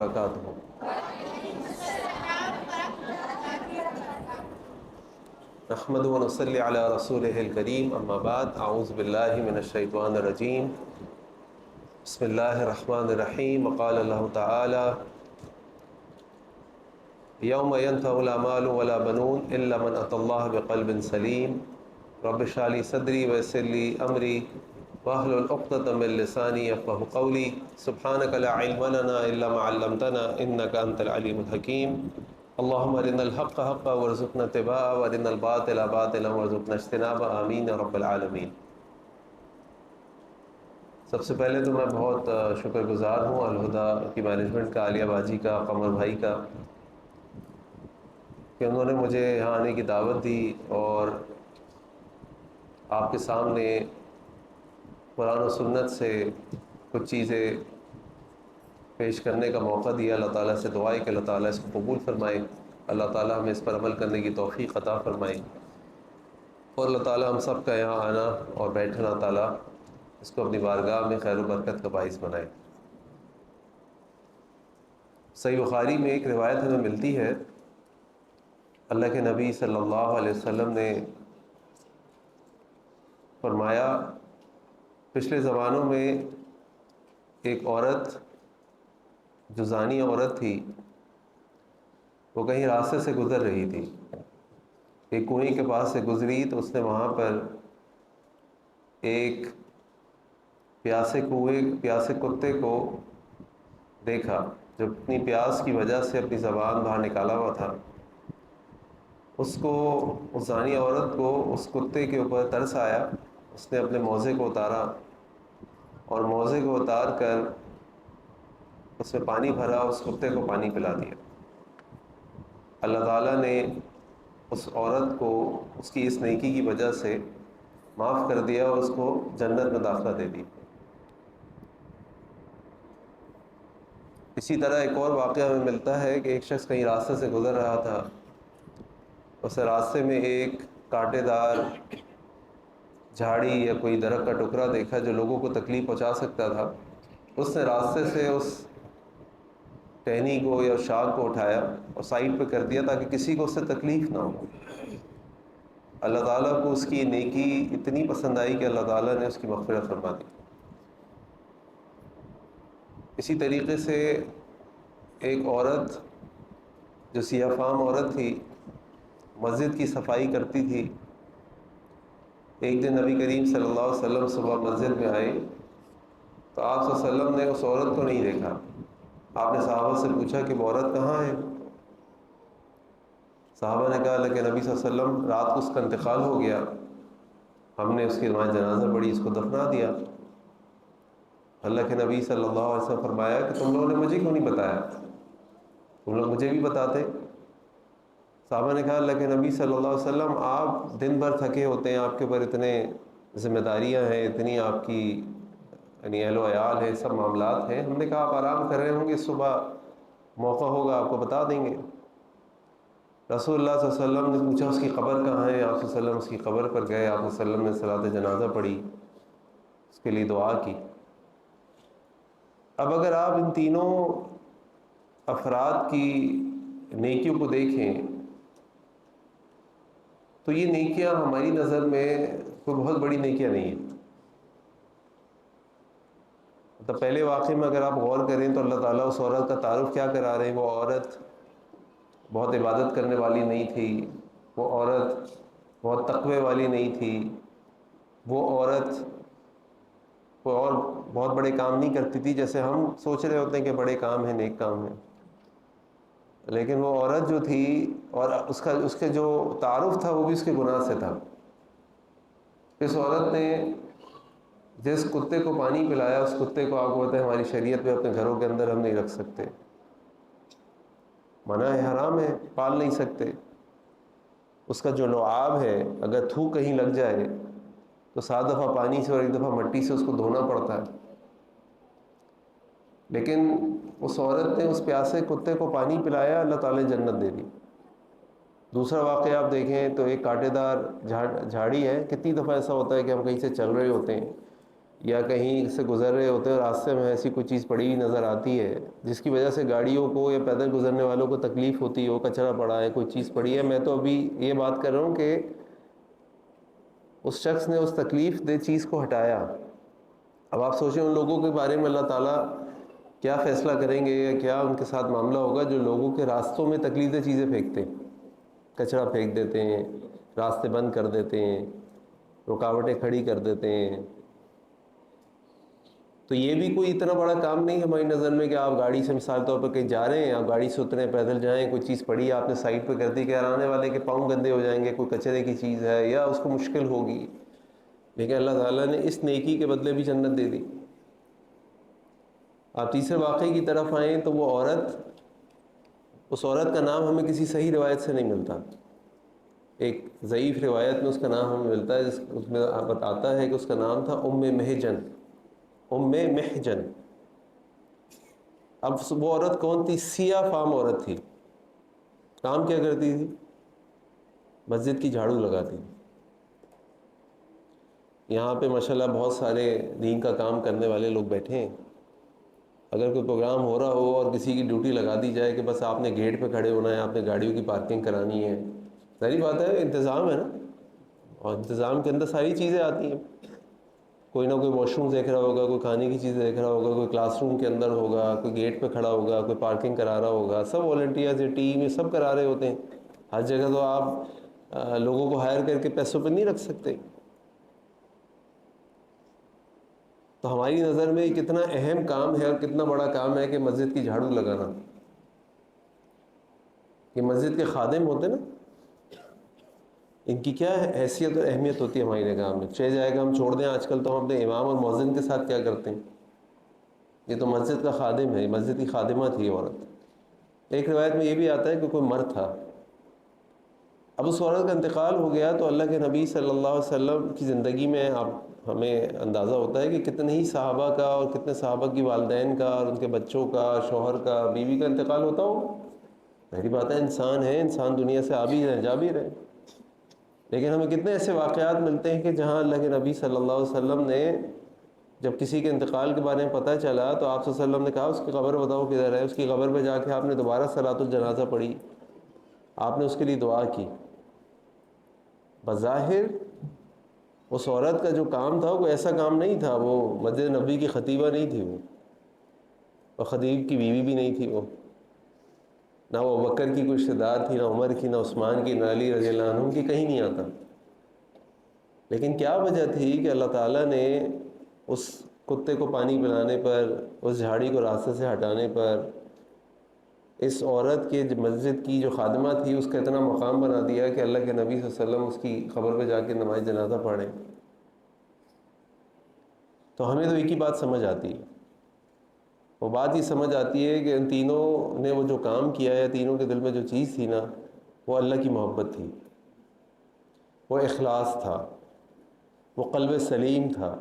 وبرکاتہ۔ نحمد و نصلی علی رسولہ الکریم، اما بعد، اعوذ باللہ من الشیطان الرجیم، بسم اللہ الرحمن الرحیم۔ وقال اللہ تعالی یوم ینفع لا مال ولا بنون الا من اتى اللہ بقلب سلیم، رب اشرح لی صدری ویسر لی امری واحلل عقدۃ من لسانی یفقہوا قولی، سبحانک لا علم لنا الا ما علمتنا انک انت العلیم الحکیم۔ اللہم ارنا الحق حقا وارزقنا اتباعہ وارنا الباطل باطلا وارزقنا اجتنابہ، آمین یا رب العالمین۔ سب سے پہلے تو میں بہت شکر گزار ہوں الہدیٰ کی مینجمنٹ کا، عالیہ باجی کا، قمر بھائی کا، کہ انہوں نے مجھے یہاں آنے کی دعوت دی اور آپ کے سامنے قرآن و سنت سے کچھ چیزیں پیش کرنے کا موقع دیا۔ اللہ تعالیٰ سے دعا ہے کہ اللہ تعالیٰ اس کو قبول فرمائے، اللہ تعالیٰ ہمیں اس پر عمل کرنے کی توفیق عطا فرمائے، اور اللہ تعالیٰ ہم سب کا یہاں آنا اور بیٹھنا تعالیٰ اس کو اپنی بارگاہ میں خیر و برکت کا باعث بنائے۔ صحیح بخاری میں ایک روایت ہمیں ملتی ہے، اللہ کے نبی صلی اللہ علیہ وسلم نے فرمایا، پچھلے زمانوں میں ایک عورت جو زانی عورت تھی، وہ کہیں راستے سے گزر رہی تھی، ایک کنویں کے پاس سے گزری تو اس نے وہاں پر ایک پیاسے کتے کو دیکھا، جو اپنی پیاس کی وجہ سے اپنی زبان باہر نکالا ہوا تھا۔ اس زانی عورت کو اس کتے کے اوپر ترس آیا، اس نے اپنے موزے کو اتارا اور موزے کو اتار کر اس میں پانی بھرا، اس کتے کو پانی پلا دیا۔ اللہ تعالیٰ نے اس عورت کو اس کی اس نیکی کی وجہ سے معاف کر دیا اور اس کو جنت میں داخلہ دے دی۔ اسی طرح ایک اور واقعہ ہمیں ملتا ہے کہ ایک شخص کہیں راستے سے گزر رہا تھا، اس راستے میں ایک کانٹے دار جھاڑی یا کوئی درخت کا ٹکڑا دیکھا جو لوگوں کو تکلیف پہنچا سکتا تھا۔ اس نے راستے سے اس ٹہنی کو یا شاخ کو اٹھایا اور سائڈ پہ کر دیا تاکہ کسی کو اس سے تکلیف نہ ہو۔ اللہ تعالیٰ کو اس کی نیکی اتنی پسند آئی کہ اللہ تعالیٰ نے اس کی مغفرت فرما دی۔ اسی طریقے سے ایک عورت جو سیاہ فام عورت تھی، مسجد کی صفائی کرتی تھی۔ ایک دن نبی کریم صلی اللہ علیہ وسلم صبح مسجد میں آئے تو آپ صلی اللہ علیہ وسلم نے اس عورت کو نہیں دیکھا۔ آپ نے صحابہ سے پوچھا کہ وہ عورت کہاں ہے؟ صحابہ نے کہا اللہ کے نبی صلی اللہ علیہ وسلم، رات کو اس کا انتقال ہو گیا، ہم نے اس کی نماز جنازہ پڑھی، اس کو دفنا دیا۔ اللہ کے نبی صلی اللہ علیہ وسلم فرمایا کہ تم لوگوں نے مجھے کیوں نہیں بتایا، تم لوگ مجھے بھی بتاتے۔ صحابہ نے کہا اللہ کے نبی صلی اللہ علیہ وسلم، آپ دن بھر تھکے ہوتے ہیں، آپ کے اوپر اتنے ذمہ داریاں ہیں، اتنی آپ کی یعنی اہل و عیال ہے، سب معاملات ہیں، ہم نے کہا آپ آرام کر رہے ہوں گے، صبح موقع ہوگا آپ کو بتا دیں گے۔ رسول اللہ صلی اللہ علیہ وسلم نے پوچھا اس کی قبر کہاں ہے؟ آپ صلی اللہ علیہ وسلم اس کی قبر پر گئے، آپ صلی اللہ علیہ وسلم نے صلاۃ جنازہ پڑھی، اس کے لیے دعا کی۔ اب اگر آپ ان تینوں افراد کی نیکیوں کو دیکھیں تو یہ نیکیاں ہماری نظر میں کوئی بہت بڑی نیکیاں نہیں ہیں۔ مطلب پہلے واقعے میں اگر آپ غور کریں تو اللہ تعالیٰ اس عورت کا تعارف کیا کرا رہے ہیں؟ وہ عورت بہت عبادت کرنے والی نہیں تھی، وہ عورت بہت تقوی والی نہیں تھی، وہ عورت کوئی اور بہت بڑے کام نہیں کرتی تھی جیسے ہم سوچ رہے ہوتے ہیں کہ بڑے کام ہیں، نیک کام ہیں، لیکن وہ عورت جو تھی اور اس کے جو تعارف تھا وہ بھی اس کے گناہ سے تھا۔ اس عورت نے جس کتے کو پانی پلایا، اس کتے کو آپ کو پتہ ہے ہماری شریعت میں اپنے گھروں کے اندر ہم نہیں رکھ سکتے، منع ہے، حرام ہے، پال نہیں سکتے۔ اس کا جو لعاب ہے اگر تھوک کہیں لگ جائے تو 7 دفعہ پانی سے اور 1 دفعہ مٹی سے اس کو دھونا پڑتا ہے، لیکن اس عورت نے اس پیاسے کتے کو پانی پلایا، اللہ تعالی نے جنت دے دی۔ دوسرا واقعہ آپ دیکھیں تو ایک کانٹے دار جھاڑی ہے، کتنی دفعہ ایسا ہوتا ہے کہ ہم کہیں سے چل رہے ہوتے ہیں یا کہیں سے گزر رہے ہوتے ہیں اور راستے میں ایسی کوئی چیز پڑی ہوئی نظر آتی ہے جس کی وجہ سے گاڑیوں کو یا پیدل گزرنے والوں کو تکلیف ہوتی ہو، کچرا پڑا ہے، کوئی چیز پڑی ہے، میں تو ابھی یہ بات کر رہا ہوں کہ اس شخص نے اس تکلیف دہ چیز کو ہٹایا۔ اب آپ سوچیں ان لوگوں کے بارے میں اللہ تعالیٰ کیا فیصلہ کریں گے یا کیا ان کے ساتھ معاملہ ہوگا جو لوگوں کے راستوں میں تکلیف دہ چیزیں پھینکتے ہیں، کچرا پھینک دیتے ہیں، راستے بند کر دیتے ہیں، رکاوٹیں کھڑی کر دیتے ہیں۔ تو یہ بھی کوئی اتنا بڑا کام نہیں ہماری نظر میں کہ آپ گاڑی سے مثال طور پر کہیں جا رہے ہیں، آپ گاڑی سے اتریں، پیدل جائیں، کوئی چیز پڑی آپ نے سائڈ پہ کر دی کہ آنے والے کے پاؤں گندے ہو جائیں گے، کوئی کچرے کی چیز ہے یا اس کو مشکل ہوگی، لیکن اللہ تعالیٰ نے اس نیکی کے بدلے بھی جنت دے دی۔ آپ تیسرے واقعے کی طرف آئیں تو وہ عورت، اس عورت کا نام ہمیں کسی صحیح روایت سے نہیں ملتا، ایک ضعیف روایت میں اس کا نام ہمیں ملتا ہے، اس میں بتاتا ہے کہ اس کا نام تھا ام محجن، ام محجن۔ اب وہ عورت کون تھی؟ سیاہ فام عورت تھی۔ کام کیا کرتی تھی؟ مسجد کی جھاڑو لگاتی تھی۔ یہاں پہ ماشاءاللہ بہت سارے دین کا کام کرنے والے لوگ بیٹھے ہیں، اگر کوئی پروگرام ہو رہا ہو اور کسی کی ڈیوٹی لگا دی جائے کہ بس آپ نے گیٹ پہ کھڑے ہونا ہے، آپ نے گاڑیوں کی پارکنگ کرانی ہے، ظاہری بات ہے انتظام ہے نا، اور انتظام کے اندر ساری چیزیں آتی ہیں، کوئی نہ کوئی واش روم دیکھ رہا ہوگا، کوئی کھانے کی چیز دیکھ رہا ہوگا، کوئی کلاس روم کے اندر ہوگا، کوئی گیٹ پہ کھڑا ہوگا، کوئی پارکنگ کرا رہا ہوگا، سب والنٹیئرز ٹیم یہ سب کرا رہے ہوتے ہیں۔ ہر جگہ تو آپ لوگوں کو ہائر کر کے پیسوں پہ نہیں رکھ سکتے۔ تو ہماری نظر میں یہ کتنا اہم کام ہے اور کتنا بڑا کام ہے کہ مسجد کی جھاڑو لگانا۔ یہ مسجد کے خادم ہوتے نا، ان کی کیا حیثیت اور اہمیت ہوتی ہے ہماری نگاہ میں۔ چہ جائے گا ہم چھوڑ دیں، آج کل تو ہم اپنے امام اور مؤذن کے ساتھ کیا کرتے ہیں، یہ تو مسجد کا خادم ہے، مسجد کی خادمہ تھی یہ عورت۔ ایک روایت میں یہ بھی آتا ہے کہ کوئی مرد تھا، اب اس عورت کا انتقال ہو گیا تو اللہ کے نبی صلی اللہ علیہ وسلم کی زندگی میں آپ ہمیں اندازہ ہوتا ہے کہ کتنے ہی صحابہ کا اور کتنے صحابہ کی والدین کا اور ان کے بچوں کا، شوہر کا، بیوی کا انتقال ہوتا ہو۔ میری بات ہے انسان ہے، انسان دنیا سے آ بھی رہے، جا بھی رہے، لیکن ہمیں کتنے ایسے واقعات ملتے ہیں کہ جہاں اللہ کے نبی صلی اللہ علیہ وسلم نے جب کسی کے انتقال کے بارے میں پتہ چلا تو آپ صلی اللہ علیہ وسلم نے کہا اس کی قبر بتاؤ کدھر ہے، اس کی قبر پہ جا کے آپ نے دوبارہ صلاۃ الجنازہ پڑھی، آپ نے اس کے لیے دعا کی۔ بظاہر اس عورت کا جو کام تھا وہ ایسا کام نہیں تھا، وہ مسجد نبوی کی خطیبہ نہیں تھی، وہ اور خطیب کی بیوی بھی نہیں تھی، وہ نہ وہ ابوبکر کی کوئی رشتہ دار تھی، نہ عمر کی، نہ عثمان کی، نہ علی رضی اللہ عنہ کی، کہیں نہیں آتا۔ لیکن کیا وجہ تھی کہ اللہ تعالیٰ نے اس کتے کو پانی پلانے پر، اس جھاڑی کو راستے سے ہٹانے پر، اس عورت کے مسجد کی جو خادمہ تھی اس کا اتنا مقام بنا دیا کہ اللہ کے نبی صلی اللہ علیہ وسلم اس کی قبر پہ جا کے نماز جنازہ پڑھیں۔ تو ہمیں تو ایک ہی بات سمجھ آتی ہے، وہ بات یہ سمجھ آتی ہے کہ ان تینوں نے وہ جو کام کیا ہے، تینوں کے دل میں جو چیز تھی نا، وہ اللہ کی محبت تھی، وہ اخلاص تھا، وہ قلب سلیم تھا،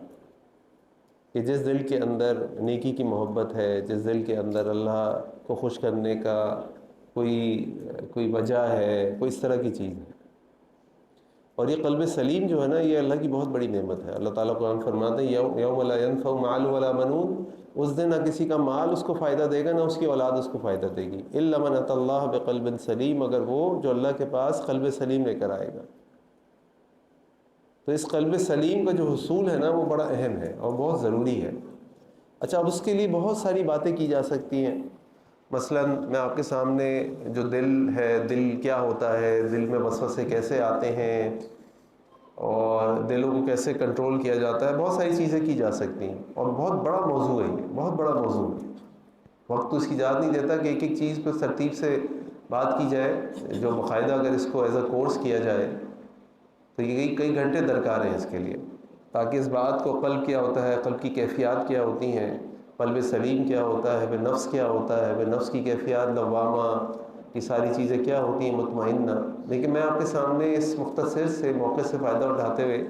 کہ جس دل کے اندر نیکی کی محبت ہے، جس دل کے اندر اللہ کو خوش کرنے کا کوئی وجہ ہے، کوئی اس طرح کی چیز ہے۔ اور یہ قلب سلیم جو ہے نا، یہ اللہ کی بہت بڑی نعمت ہے۔ اللہ تعالیٰ قرآن فرماتے ہیں یوم لا ينفع مال ولا بنون، اس دن نہ کسی کا مال اس کو فائدہ دے گا، نہ اس کی اولاد اس کو فائدہ دے گی، الا من اتى اللہ بقلب سلیم، مگر وہ جو اللہ کے پاس قلب سلیم لے کر آئے گا۔ تو اس قلب سلیم کا جو حصول ہے نا وہ بڑا اہم ہے اور بہت ضروری ہے۔ اچھا، اب اس کے لیے بہت ساری باتیں کی جا سکتی ہیں۔ مثلا میں آپ کے سامنے جو دل ہے، دل کیا ہوتا ہے، دل میں وسوسے کیسے آتے ہیں اور دلوں کو کیسے کنٹرول کیا جاتا ہے، بہت ساری چیزیں کی جا سکتی ہیں، اور بہت بڑا موضوع ہے، یہ بہت بڑا موضوع ہے۔ وقت تو اس کی اجازت نہیں دیتا کہ ایک ایک چیز پہ ترتیب سے بات کی جائے، جو باقاعدہ اگر اس کو ایز اے کورس کیا جائے تو یہ کئی گھنٹے درکار ہیں اس کے لیے، تاکہ اس بات کو قلب کیا ہوتا ہے، قلب کی کیفیات کیا ہوتی ہیں، قلب سلیم کیا ہوتا ہے، پھر نفس کیا ہوتا ہے، پھر نفس کی کیفیات لوامہ، یہ ساری چیزیں کیا ہوتی ہیں، مطمئنہ۔ لیکن میں آپ کے سامنے اس مختصر سے موقع سے فائدہ اٹھاتے ہوئے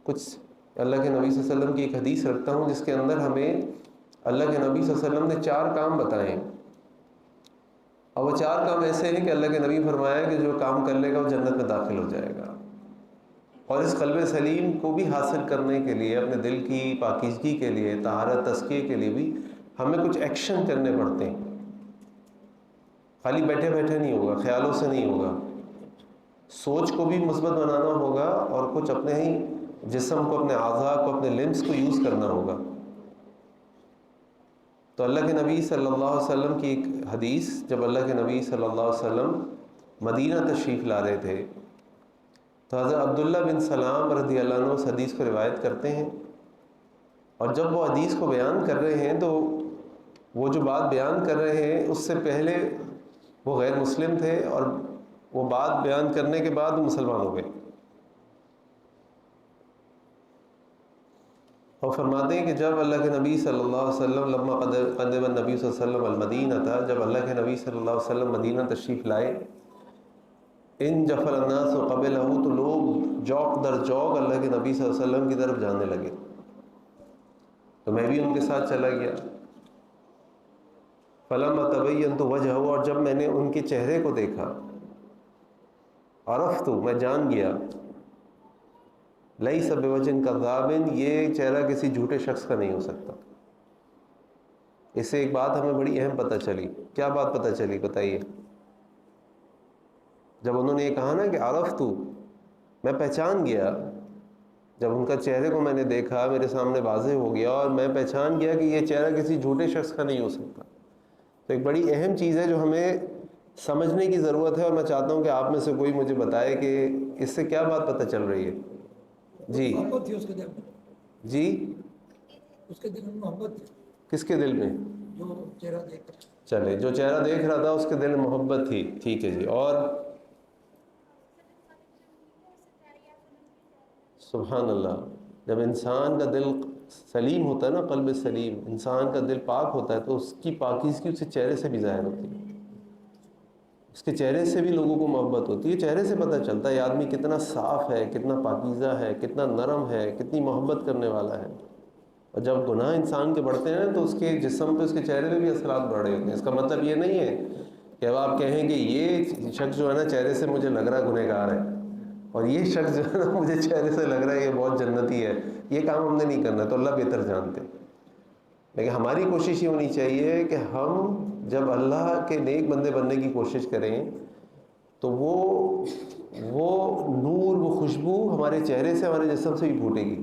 کچھ اللہ کے نبی صلی اللہ علیہ وسلم کی ایک حدیث رکھتا ہوں، جس کے اندر ہمیں اللہ کے نبی صلی اللہ علیہ وسلم نے 4 کام بتائے ہیں، اور وہ 4 کام ایسے ہیں کہ اللہ کے نبی فرمایا کہ جو کام کر لے گا وہ جنت میں داخل ہو جائے گا۔ اور اس قلب سلیم کو بھی حاصل کرنے کے لیے، اپنے دل کی پاکیزگی کے لیے، طہارت تزکیے کے لیے بھی ہمیں کچھ ایکشن کرنے پڑتے ہیں. خالی بیٹھے بیٹھے نہیں ہوگا، خیالوں سے نہیں ہوگا. سوچ کو بھی مثبت بنانا ہوگا اور کچھ اپنے ہی جسم کو، اپنے اعضاء کو، اپنے لمبس کو یوز کرنا ہوگا. تو اللہ کے نبی صلی اللہ علیہ وسلم کی ایک حدیث، جب اللہ کے نبی صلی اللہ علیہ وسلم مدینہ تشریف لا رہے تھے تو حضرت عبداللہ بن سلام رضی اللہ عنہ اس حدیث کو روایت کرتے ہیں. اور جب وہ حدیث کو بیان کر رہے ہیں تو وہ جو بات بیان کر رہے ہیں اس سے پہلے وہ غیر مسلم تھے، اور وہ بات بیان کرنے کے بعد وہ مسلمان ہو گئے. اور فرماتے ہیں کہ جب اللہ کے نبی صلی اللہ علیہ وسلم لما قدم النبی صلی اللہ علیہ وسلم المدینہ تھا، جب اللہ کے نبی صلی اللہ علیہ وسلم مدینہ تشریف لائے، ان جفل الناس قبلہ، تو لوگ جوق در جوق اللہ کے نبی صلی اللہ علیہ وسلم کی طرف جانے لگے. تو میں بھی ان کے ساتھ چلا گیا. فلما تبینت وجہہ، اور جب میں نے ان کے چہرے کو دیکھا، عرفت، میں جان گیا، لیس بوجہ کذاب، یہ چہرہ کسی جھوٹے شخص کا نہیں ہو سکتا. اس سے ایک بات ہمیں بڑی اہم پتہ چلی. کیا بات پتہ چلی بتائیے؟ جب انہوں نے یہ کہا نا کہ عرفت، میں پہچان گیا، جب ان کا چہرے کو میں نے دیکھا، میرے سامنے واضح ہو گیا اور میں پہچان گیا کہ یہ چہرہ کسی جھوٹے شخص کا نہیں ہو سکتا. تو ایک بڑی اہم چیز ہے جو ہمیں سمجھنے کی ضرورت ہے، اور میں چاہتا ہوں کہ آپ میں سے کوئی مجھے بتائے کہ اس سے کیا بات پتہ چل رہی ہے. جی محبت تھی اس کے دل میں. جی، اس کے دل میں محبت تھی. کس کے دل میں؟ جو چہرہ دیکھ رہا. چلے، جو چہرہ دیکھ رہا تھا اس کے دل میں محبت تھی. ٹھیک ہے جی. اور سبحان اللہ، جب انسان کا دل سلیم ہوتا ہے نا، قلب سلیم، انسان کا دل پاک ہوتا ہے تو اس کی پاکیزگی اس کے چہرے سے بھی ظاہر ہوتی ہے. اس کے چہرے سے بھی لوگوں کو محبت ہوتی ہے. چہرے سے پتہ چلتا ہے یہ آدمی کتنا صاف ہے، کتنا پاکیزہ ہے، کتنا نرم ہے، کتنی محبت کرنے والا ہے. اور جب گناہ انسان کے بڑھتے ہیں تو اس کے جسم پہ، اس کے چہرے پہ بھی اثرات بڑھ رہے ہوتے ہیں. اس کا مطلب یہ نہیں ہے کہ اب آپ کہیں کہ یہ شخص جو ہے نا چہرے سے مجھے لگ رہا ہے گنہگار ہے، اور یہ شخص جو ہے نا مجھے چہرے سے لگ رہا ہے یہ بہت جنتی ہے. یہ کام ہم نے نہیں کرنا، تو اللہ بہتر جانتے. لیکن ہماری کوشش یہ ہونی چاہیے کہ ہم جب اللہ کے نیک بندے بننے کی کوشش کریں تو وہ نور، وہ خوشبو ہمارے چہرے سے، ہمارے جسم سے بھی پھوٹے گی.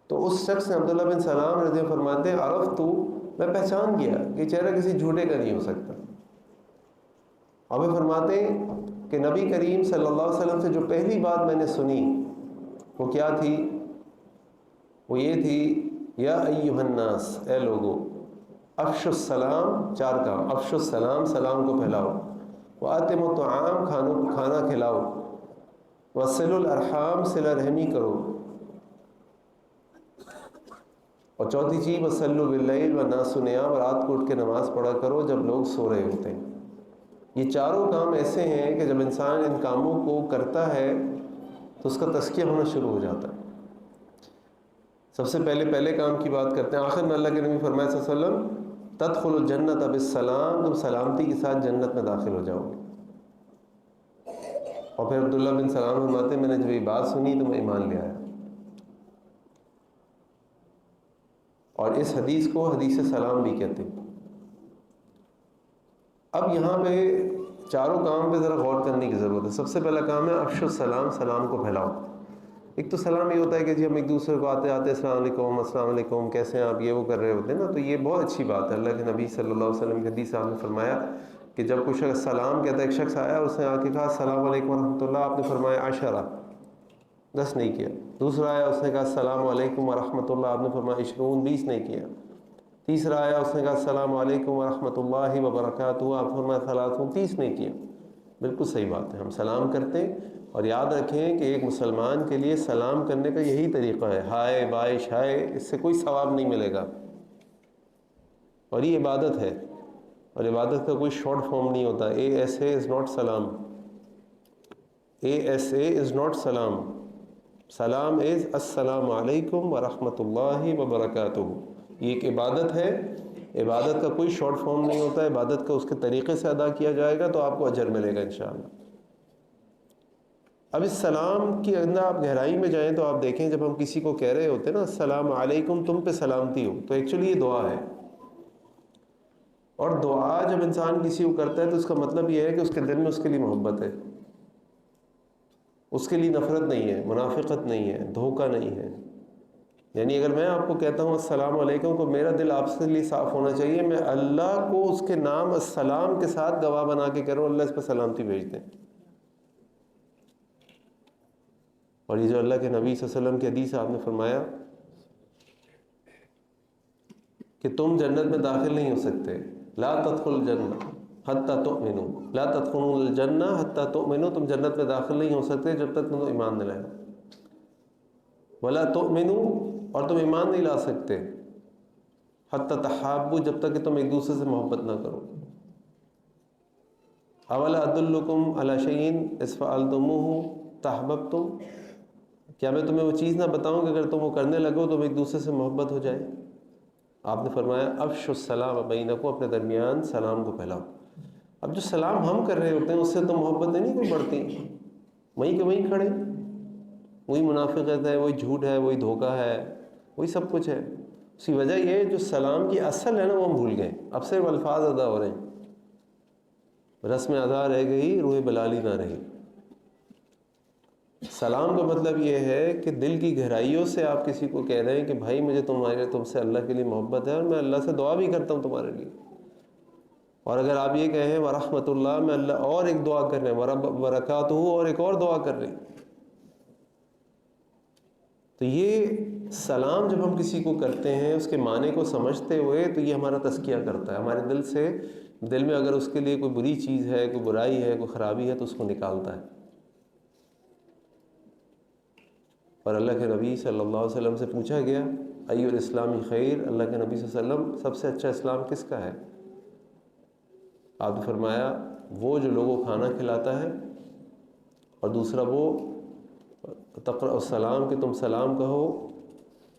تو اس شخص نے، عبداللہ بن سلام رضی اللہ عنہ فرماتے ہیں، عرفت، میں پہچان گیا کہ چہرہ کسی جھوٹے کا نہیں ہو سکتا. اور وہ فرماتے ہیں کہ نبی کریم صلی اللہ علیہ وسلم سے جو پہلی بات میں نے سنی وہ کیا تھی؟ وہ یہ تھی، یا ایھا الناس، اے لوگو، افشوا السلام، 4 کام. افشوا السلام، سلام کو پھیلاؤ. واتموا الطعام، کھانا کھلاؤ. وصلوا الارحام، صلہ رحمی کرو. اور چوتھی چیز، وصلوا باللیل والناس نیام، رات کو اٹھ کے نماز پڑھا کرو جب لوگ سو رہے ہوتے ہیں. یہ چاروں کام ایسے ہیں کہ جب انسان ان کاموں کو کرتا ہے تو اس کا تزکیہ ہونا شروع ہو جاتا ہے. سب سے پہلے کام کی بات کرتے ہیں. آخر میں اللہ کے نبی فرمایا صلی اللہ علیہ وسلم، تدخل الجنت بالسلام، تم سلامتی کے ساتھ جنت میں داخل ہو جاؤ گے. اور پھر عبداللہ بن سلام فرماتے ہیں، میں نے جب یہ بات سنی تو میں ایمان لے آیا. اور اس حدیث کو حدیث سلام بھی کہتے ہیں. اب یہاں پہ چاروں کام پہ ذرا غور کرنے کی ضرورت ہے. سب سے پہلا کام ہے افشوا السلام، سلام کو پھیلاؤ. ایک تو سلام یہ ہوتا ہے کہ جی ہم ایک دوسرے کو آتے آتے السلام علیکم، السلام علیکم، کیسے ہیں آپ، یہ وہ کر رہے ہوتے ہیں نا، تو یہ بہت اچھی بات ہے. اللہ کے نبی صلی اللہ علیہ وسلم کی حدیث آپ نے فرمایا کہ جب کوئی شخص سلام کہتا ہے، ایک شخص آیا اس نے آ کے کہا السلام علیکم ورحمۃ اللہ، آپ نے فرمایا 10، 10 نہیں کیا. دوسرا آیا اس نے کہا السلام علیکم ورحمۃ اللہ، آپ نے فرمایا 20، 20 نہیں کیا. تیسرا آیا اس نے کہا السلام علیکم ورحمۃ اللہ وبرکاتہ، آپ نے فرمایا 30، 30 نہیں کیا. بالکل صحیح بات ہے، ہم سلام کرتے ہیں. اور یاد رکھیں کہ ایک مسلمان کے لیے سلام کرنے کا یہی طریقہ ہے، ہائے بائے شائے، اس سے کوئی ثواب نہیں ملے گا. اور یہ عبادت ہے، اور عبادت کا کوئی شارٹ فارم نہیں ہوتا. ASA از ناٹ سلام. ASA از ناٹ سلام. سلام از السلام علیکم ورحمۃ اللہ وبرکاتہ. یہ ایک عبادت ہے. عبادت کا کوئی شارٹ فارم نہیں ہوتا. عبادت کا اس کے طریقے سے ادا کیا جائے گا تو آپ کو اجر ملے گا انشاءاللہ. اب اس سلام کے اندر آپ گہرائی میں جائیں تو آپ دیکھیں جب ہم کسی کو کہہ رہے ہوتے ہیں نا السلام علیکم تم پہ سلامتی ہو، تو ایکچولی یہ دعا ہے. اور دعا جب انسان کسی کو کرتا ہے تو اس کا مطلب یہ ہے کہ اس کے دل میں اس کے لیے محبت ہے، اس کے لیے نفرت نہیں ہے، منافقت نہیں ہے، دھوکہ نہیں ہے. یعنی اگر میں آپ کو کہتا ہوں السلام علیکم تو میرا دل آپ سے لیے صاف ہونا چاہیے، میں اللہ کو اس کے نام السلام کے ساتھ گواہ بنا کے کہہ رہا ہوں اللہ اس پہ سلامتی بھیج دیں. اور یہ جو اللہ کے نبی صلی اللہ علیہ وسلم کی حدیث آپ نے فرمایا کہ تم جنت میں داخل نہیں ہو سکتے، لا تدخل الجنہ حتی تؤمنوا، لا تدخلوا الجنہ حتی تؤمنوا، تم جنت میں داخل نہیں ہو سکتے جب تک تم ایمان نہ لائے. ولا تؤمنوا، اور تم ایمان نہیں لا سکتے حتی تحابوا، جب تک کہ تم ایک دوسرے سے محبت نہ کرو. اولا ادلکم علی شیء اذا فعلتموہ تحاببتم، کیا میں تمہیں وہ چیز نہ بتاؤں کہ اگر تم وہ کرنے لگو تو ایک دوسرے سے محبت ہو جائے. آپ نے فرمایا افشوا السلام بینکم، اپنے درمیان سلام کو پھیلاؤ. اب جو سلام ہم کر رہے ہوتے ہیں اس سے تو محبتیں نہیں کوئی بڑھتی، وہیں کہ وہیں کھڑے، وہی منافقت ہے، وہی جھوٹ ہے، وہی دھوکہ ہے، وہی سب کچھ ہے. اس کی وجہ یہ ہے جو سلام کی اصل ہے نا وہ ہم بھول گئے، اب صرف الفاظ ادا ہو رہے ہیں، رسم ادا رہ گئی، روح بلالی نہ رہی. سلام کا مطلب یہ ہے کہ دل کی گہرائیوں سے آپ کسی کو کہہ رہے ہیں کہ بھائی مجھے تم سے اللہ کے لیے محبت ہے اور میں اللہ سے دعا بھی کرتا ہوں تمہارے لیے. اور اگر آپ یہ کہیں ورحمۃ اللہ، میں اللہ اور ایک دعا کر رہے ہیں، برکاتہ اور ایک اور دعا کر رہے ہیں. تو یہ سلام جب ہم کسی کو کرتے ہیں اس کے معنی کو سمجھتے ہوئے تو یہ ہمارا تزکیہ کرتا ہے، ہمارے دل سے، دل میں اگر اس کے لیے کوئی بری چیز ہے، کوئی برائی ہے، کوئی خرابی ہے تو اس کو نکالتا ہے. اور اللہ کے نبی صلی اللہ علیہ وسلم سے پوچھا گیا ای الاسلام خیر، اللہ کے نبی صلی اللہ علیہ وسلم سب سے اچھا اسلام کس کا ہے؟ آپ نے فرمایا وہ جو لوگوں کو کھانا کھلاتا ہے، اور دوسرا وہ تقرأ السلام کہ تم سلام کہو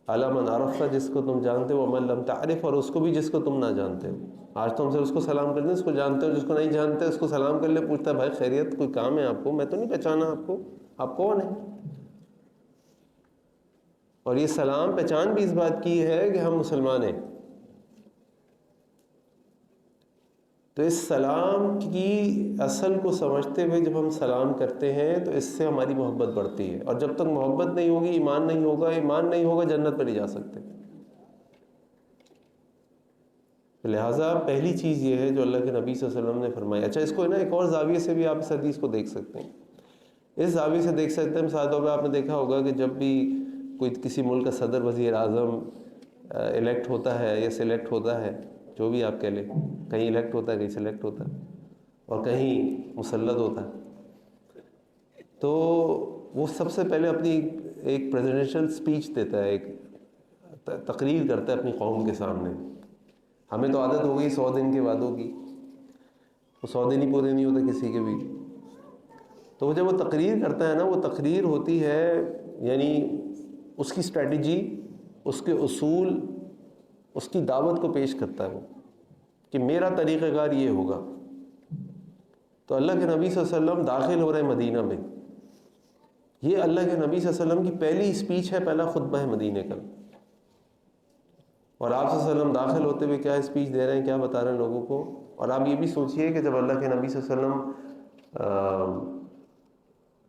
علی من عرفت، جس کو تم جانتے ہو، ومن لم تعرف، اور اس کو بھی جس کو تم نہ جانتے ہو. آج تو ہم سے اس کو سلام کرتے ہیں اس کو جانتے ہو، جس کو نہیں جانتے اس کو سلام کر لے، پوچھتا ہے بھائی خیریت، کوئی کام ہے آپ کو؟ میں تو نہیں پہچانا آپ کو، آپ کون ہیں؟ اور یہ سلام پہچان بھی اس بات کی ہے کہ ہم مسلمان ہیں. تو اس سلام کی اصل کو سمجھتے ہوئے جب ہم سلام کرتے ہیں تو اس سے ہماری محبت بڑھتی ہے. اور جب تک محبت نہیں ہوگی، ایمان نہیں ہوگا، ایمان نہیں ہوگا جنت پہ نہیں جا سکتے. لہٰذا پہلی چیز یہ ہے جو اللہ کے نبی صلی اللہ علیہ وسلم نے فرمایا. اچھا اس کو نا ایک اور زاویے سے بھی آپ اس حدیث کو دیکھ سکتے ہیں. اس زاویے سے دیکھ سکتے ہیں، مثال طور پہ آپ نے دیکھا ہوگا کہ جب بھی کوئی کسی ملک کا صدر، وزیر اعظم الیکٹ ہوتا ہے یا سلیکٹ ہوتا ہے، جو بھی آپ کہہ لیں، کہیں الیکٹ ہوتا ہے، کہیں سلیکٹ ہوتا ہے، اور کہیں مسلط ہوتا ہے، تو وہ سب سے پہلے اپنی ایک پریزیڈنشل سپیچ دیتا ہے، ایک تقریر کرتا ہے اپنی قوم کے سامنے. ہمیں تو عادت ہو گئی 100 دن کے وعدوں کی، وہ 100 دن ہی پورے نہیں ہوتے کسی کے بھی. تو وہ جب وہ تقریر کرتا ہے نا، وہ تقریر ہوتی ہے یعنی اس کی اسٹریٹجی، اس کے اصول، اس کی دعوت کو پیش کرتا ہے وہ کہ میرا طریقہ کار یہ ہوگا. تو اللہ کے نبی صلی اللہ علیہ وسلم داخل ہو رہے ہیں مدینہ میں، یہ اللہ کے نبی صلی اللہ علیہ وسلم کی پہلی اسپیچ ہے، پہلا خطبہ ہے مدینہ کا. اور آپ صلی اللہ علیہ وسلم داخل ہوتے ہوئے کیا اسپیچ دے رہے ہیں، کیا بتا رہے ہیں لوگوں کو. اور آپ یہ بھی سوچئے کہ جب اللہ کے نبی صلی اللہ علیہ وسلم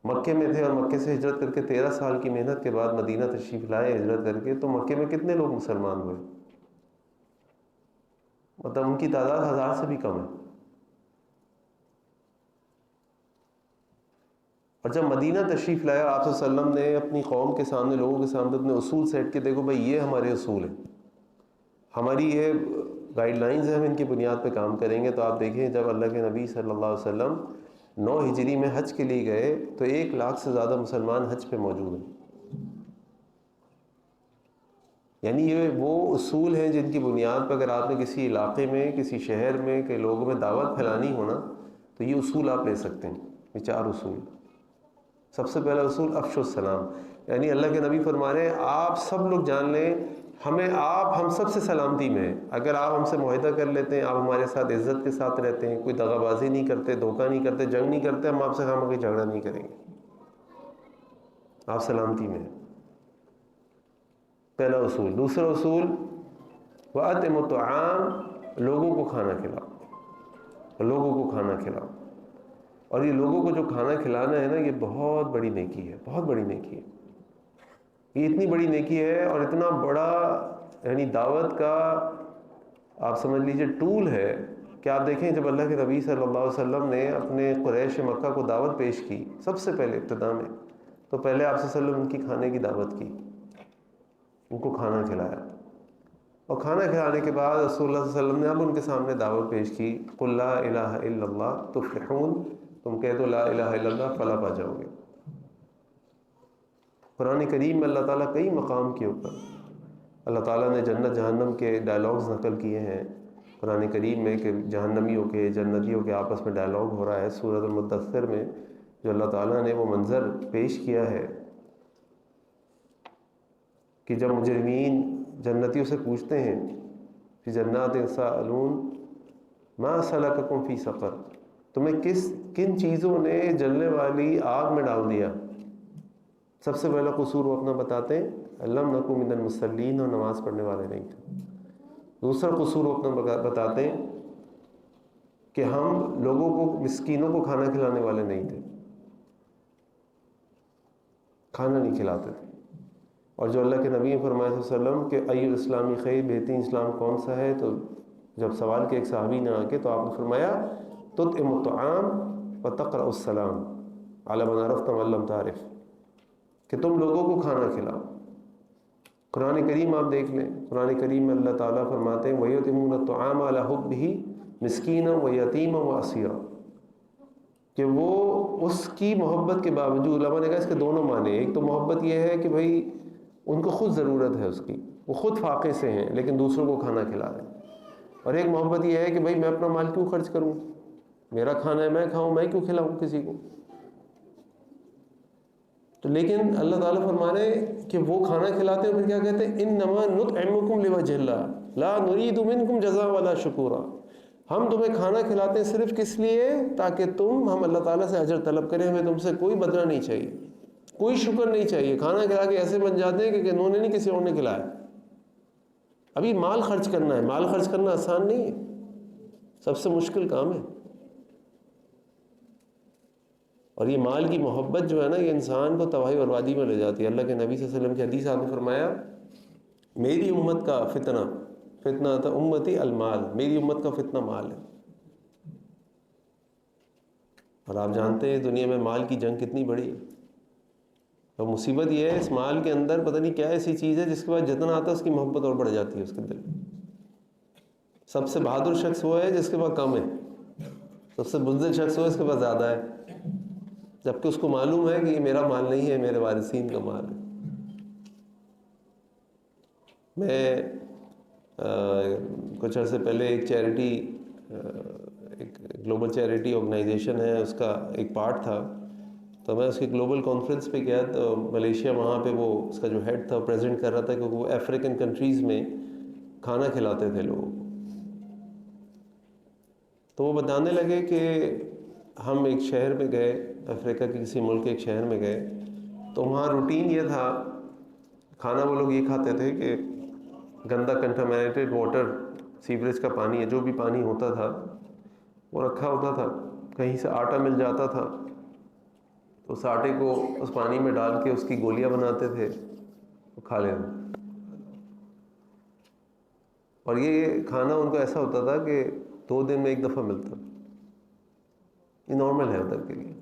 مکے میں تھے اور مکے سے ہجرت کر کے 13 سال کی محنت کے بعد مدینہ تشریف لائے ہجرت کر کے، تو مکے میں کتنے لوگ مسلمان ہوئے؟ مطلب ان کی تعداد 1000 سے بھی کم ہے. اور جب مدینہ تشریف لایا آپ صلی اللہ علیہ وسلم نے اپنی قوم کے سامنے، لوگوں کے سامنے اپنے اصول سیٹ کے، دیکھو بھائی یہ ہمارے اصول ہیں، ہماری یہ گائیڈ لائنز ہیں، ہم ان کی بنیاد پہ کام کریں گے. تو آپ دیکھیں جب اللہ کے نبی صلی اللہ علیہ وسلم 9 ہجری میں حج کے لیے گئے تو 1 لاکھ سے زیادہ مسلمان حج پہ موجود ہیں. یعنی یہ وہ اصول ہیں جن کی بنیاد پہ اگر آپ نے کسی علاقے میں، کسی شہر میں، کہ لوگوں میں دعوت پھیلانی ہونا تو یہ اصول آپ لے سکتے ہیں. یہ 4 اصول. سب سے پہلا اصول افشوا السلام، یعنی اللہ کے نبی فرما رہے ہیں آپ سب لوگ جان لیں ہم سب سے سلامتی میں ہیں. اگر آپ ہم سے معاہدہ کر لیتے ہیں، آپ ہمارے ساتھ عزت کے ساتھ رہتے ہیں، کوئی دغا بازی نہیں کرتے، دھوکہ نہیں کرتے، جنگ نہیں کرتے، ہم آپ سے خواہ مخواہ جھگڑا نہیں کریں گے. آپ سلامتی میں ہیں۔ پہلا اصول۔ دوسرا اصول وَأَطْعِمُوا الطَّعَامَ، لوگوں کو کھانا کھلاؤ، لوگوں کو کھانا کھلاؤ۔ اور یہ لوگوں کو جو کھانا کھلانا ہے نا، یہ بہت بڑی نیکی ہے، بہت بڑی نیکی ہے۔ یہ اتنی بڑی نیکی ہے اور اتنا بڑا یعنی دعوت کا آپ سمجھ لیجئے ٹول ہے کہ آپ دیکھیں جب اللہ کے نبی صلی اللہ علیہ وسلم نے اپنے قریش مکہ کو دعوت پیش کی، سب سے پہلے ابتدا میں تو پہلے آپ صلی اللہ علیہ وسلم ان کی کھانے کی دعوت کی، ان کو کھانا کھلایا، اور کھانا کھلانے کے بعد رسول اللہ صلی اللہ علیہ وسلم نے اب ان کے سامنے دعوت پیش کی، قُلْ لَا إِلَهَ إِلَّا اللَّهُ تُفْلِحُونَ، تم کہہ دو لا الہ الا اللہ، فلاح پا جاؤ گے۔ قرآن کریم میں اللہ تعالیٰ کئی مقام کے اوپر اللہ تعالیٰ نے جنت جہنم کے ڈائلاگز نقل کیے ہیں قرآن کریم میں، کہ جہنمیوں کے جنتیوں کے آپس میں ڈائلاگ ہو رہا ہے۔ سورۃ المدثر میں جو اللہ تعالیٰ نے وہ منظر پیش کیا ہے کہ جب مجرمین جنتیوں سے پوچھتے ہیں فی جنات یتساءلون ما سلککم فی سقر، تمہیں کن چیزوں نے جلنے والی آگ میں ڈال دیا؟ سب سے پہلا قصور وہ اپنا بتاتے ہیں لم نکن من المصلین، اور نماز پڑھنے والے نہیں تھے۔ دوسرا قصور وہ اپنا بتاتے ہیں کہ ہم لوگوں کو، مسکینوں کو کھانا کھلانے والے نہیں تھے، کھانا نہیں کھلاتے تھے۔ اور جو اللہ کے نبی نے فرمایا صلی اللہ علیہ وسلم کہ ای الاسلامی خیر، بہترین اسلام کون سا ہے؟ تو جب سوال کیا ایک صحابی نے آ کے، تو آپ نے فرمایا تطعم الطعام وتقرأ السلام علی من عرفت ومن لم تعرف، کہ تم لوگوں کو کھانا کھلاؤ۔ قرآن کریم آپ دیکھ لیں، قرآن کریم میں اللہ تعالیٰ فرماتے ہیں وَيُطْعِمُونَ الطَّعَامَ عَلَىٰ حُبِّهِ مِسْكِينًا وَيَتِيمًا وَأَسِيرًا، کہ وہ اس کی محبت کے باوجود، علماء نے کہا اس کے دونوں معنی ہیں۔ ایک تو محبت یہ ہے کہ بھائی ان کو خود ضرورت ہے اس کی، وہ خود فاقے سے ہیں لیکن دوسروں کو کھانا کھلا رہے ہیں، اور ایک محبت یہ ہے کہ بھائی میں اپنا مال کیوں خرچ کروں، میرا کھانا ہے میں کھاؤں، میں کیوں کھلاؤں کسی کو۔ تو لیکن اللہ تعالیٰ فرما رہے ہیں کہ وہ کھانا کھلاتے ہیں، پھر کیا کہتے ہیں انما نطعمکم لوجہ اللہ لا نرید منکم جزاء ولا شکورا، ہم تمہیں کھانا کھلاتے ہیں صرف کس لیے؟ تاکہ ہم اللہ تعالیٰ سے اجر طلب کریں، ہمیں تم سے کوئی بدلہ نہیں چاہیے، کوئی شکر نہیں چاہیے۔ کھانا کھلا کے ایسے بن جاتے ہیں کہ انہوں نے نہیں کسی اور نے کھلایا۔ ابھی مال خرچ کرنا ہے، مال خرچ کرنا آسان نہیں ہے، سب سے مشکل کام ہے۔ اور یہ مال کی محبت جو ہے نا، یہ انسان کو تباہی اور بربادی میں لے جاتی ہے۔ اللہ کے نبی صلی اللہ علیہ وسلم کی حدیث آپ نے فرمایا میری امت کا فتنہ تھا امتی المال، میری امت کا فتنہ مال ہے۔ اور آپ جانتے ہیں دنیا میں مال کی جنگ کتنی بڑی ہے، اور مصیبت یہ ہے اس مال کے اندر پتہ نہیں کیا ایسی چیز ہے جس کے بعد جتنا آتا ہے اس کی محبت اور بڑھ جاتی ہے اس کے دل میں۔ سب سے بہادر شخص وہ ہے جس کے پاس کم ہے، سب سے بزدل شخص وہ ہے جس کے پاس زیادہ ہے، جبکہ اس کو معلوم ہے کہ یہ میرا مال نہیں ہے، میرے وارثین کا مال ہے۔ میں کچھ عرصے پہلے ایک چیریٹی، ایک گلوبل چیریٹی آرگنائزیشن ہے، اس کا ایک پارٹ تھا، تو میں اس کی گلوبل کانفرنس پہ گیا، تو ملیشیا وہاں پہ وہ اس کا جو ہیڈ تھا پریزنٹ کر رہا تھا، کیونکہ وہ افریقن کنٹریز میں کھانا کھلاتے تھے لوگوں کو۔ تو وہ بتانے لگے کہ ہم ایک شہر میں گئے، افریقہ کے کسی ملک کے ایک شہر میں گئے، تو وہاں روٹین یہ تھا، کھانا وہ لوگ یہ کھاتے تھے کہ گندا کنٹامینیٹڈ واٹر، سیوریج کا پانی ہے، جو بھی پانی ہوتا تھا وہ رکھا ہوتا تھا، کہیں سے آٹا مل جاتا تھا تو اس آٹے کو اس پانی میں ڈال کے اس کی گولیاں بناتے تھے، وہ کھا لیتے۔ اور یہ کھانا ان کو ایسا ہوتا تھا کہ 2 دن میں 1 دفعہ ملتا، یہ نارمل ہے ادھر کے لیے۔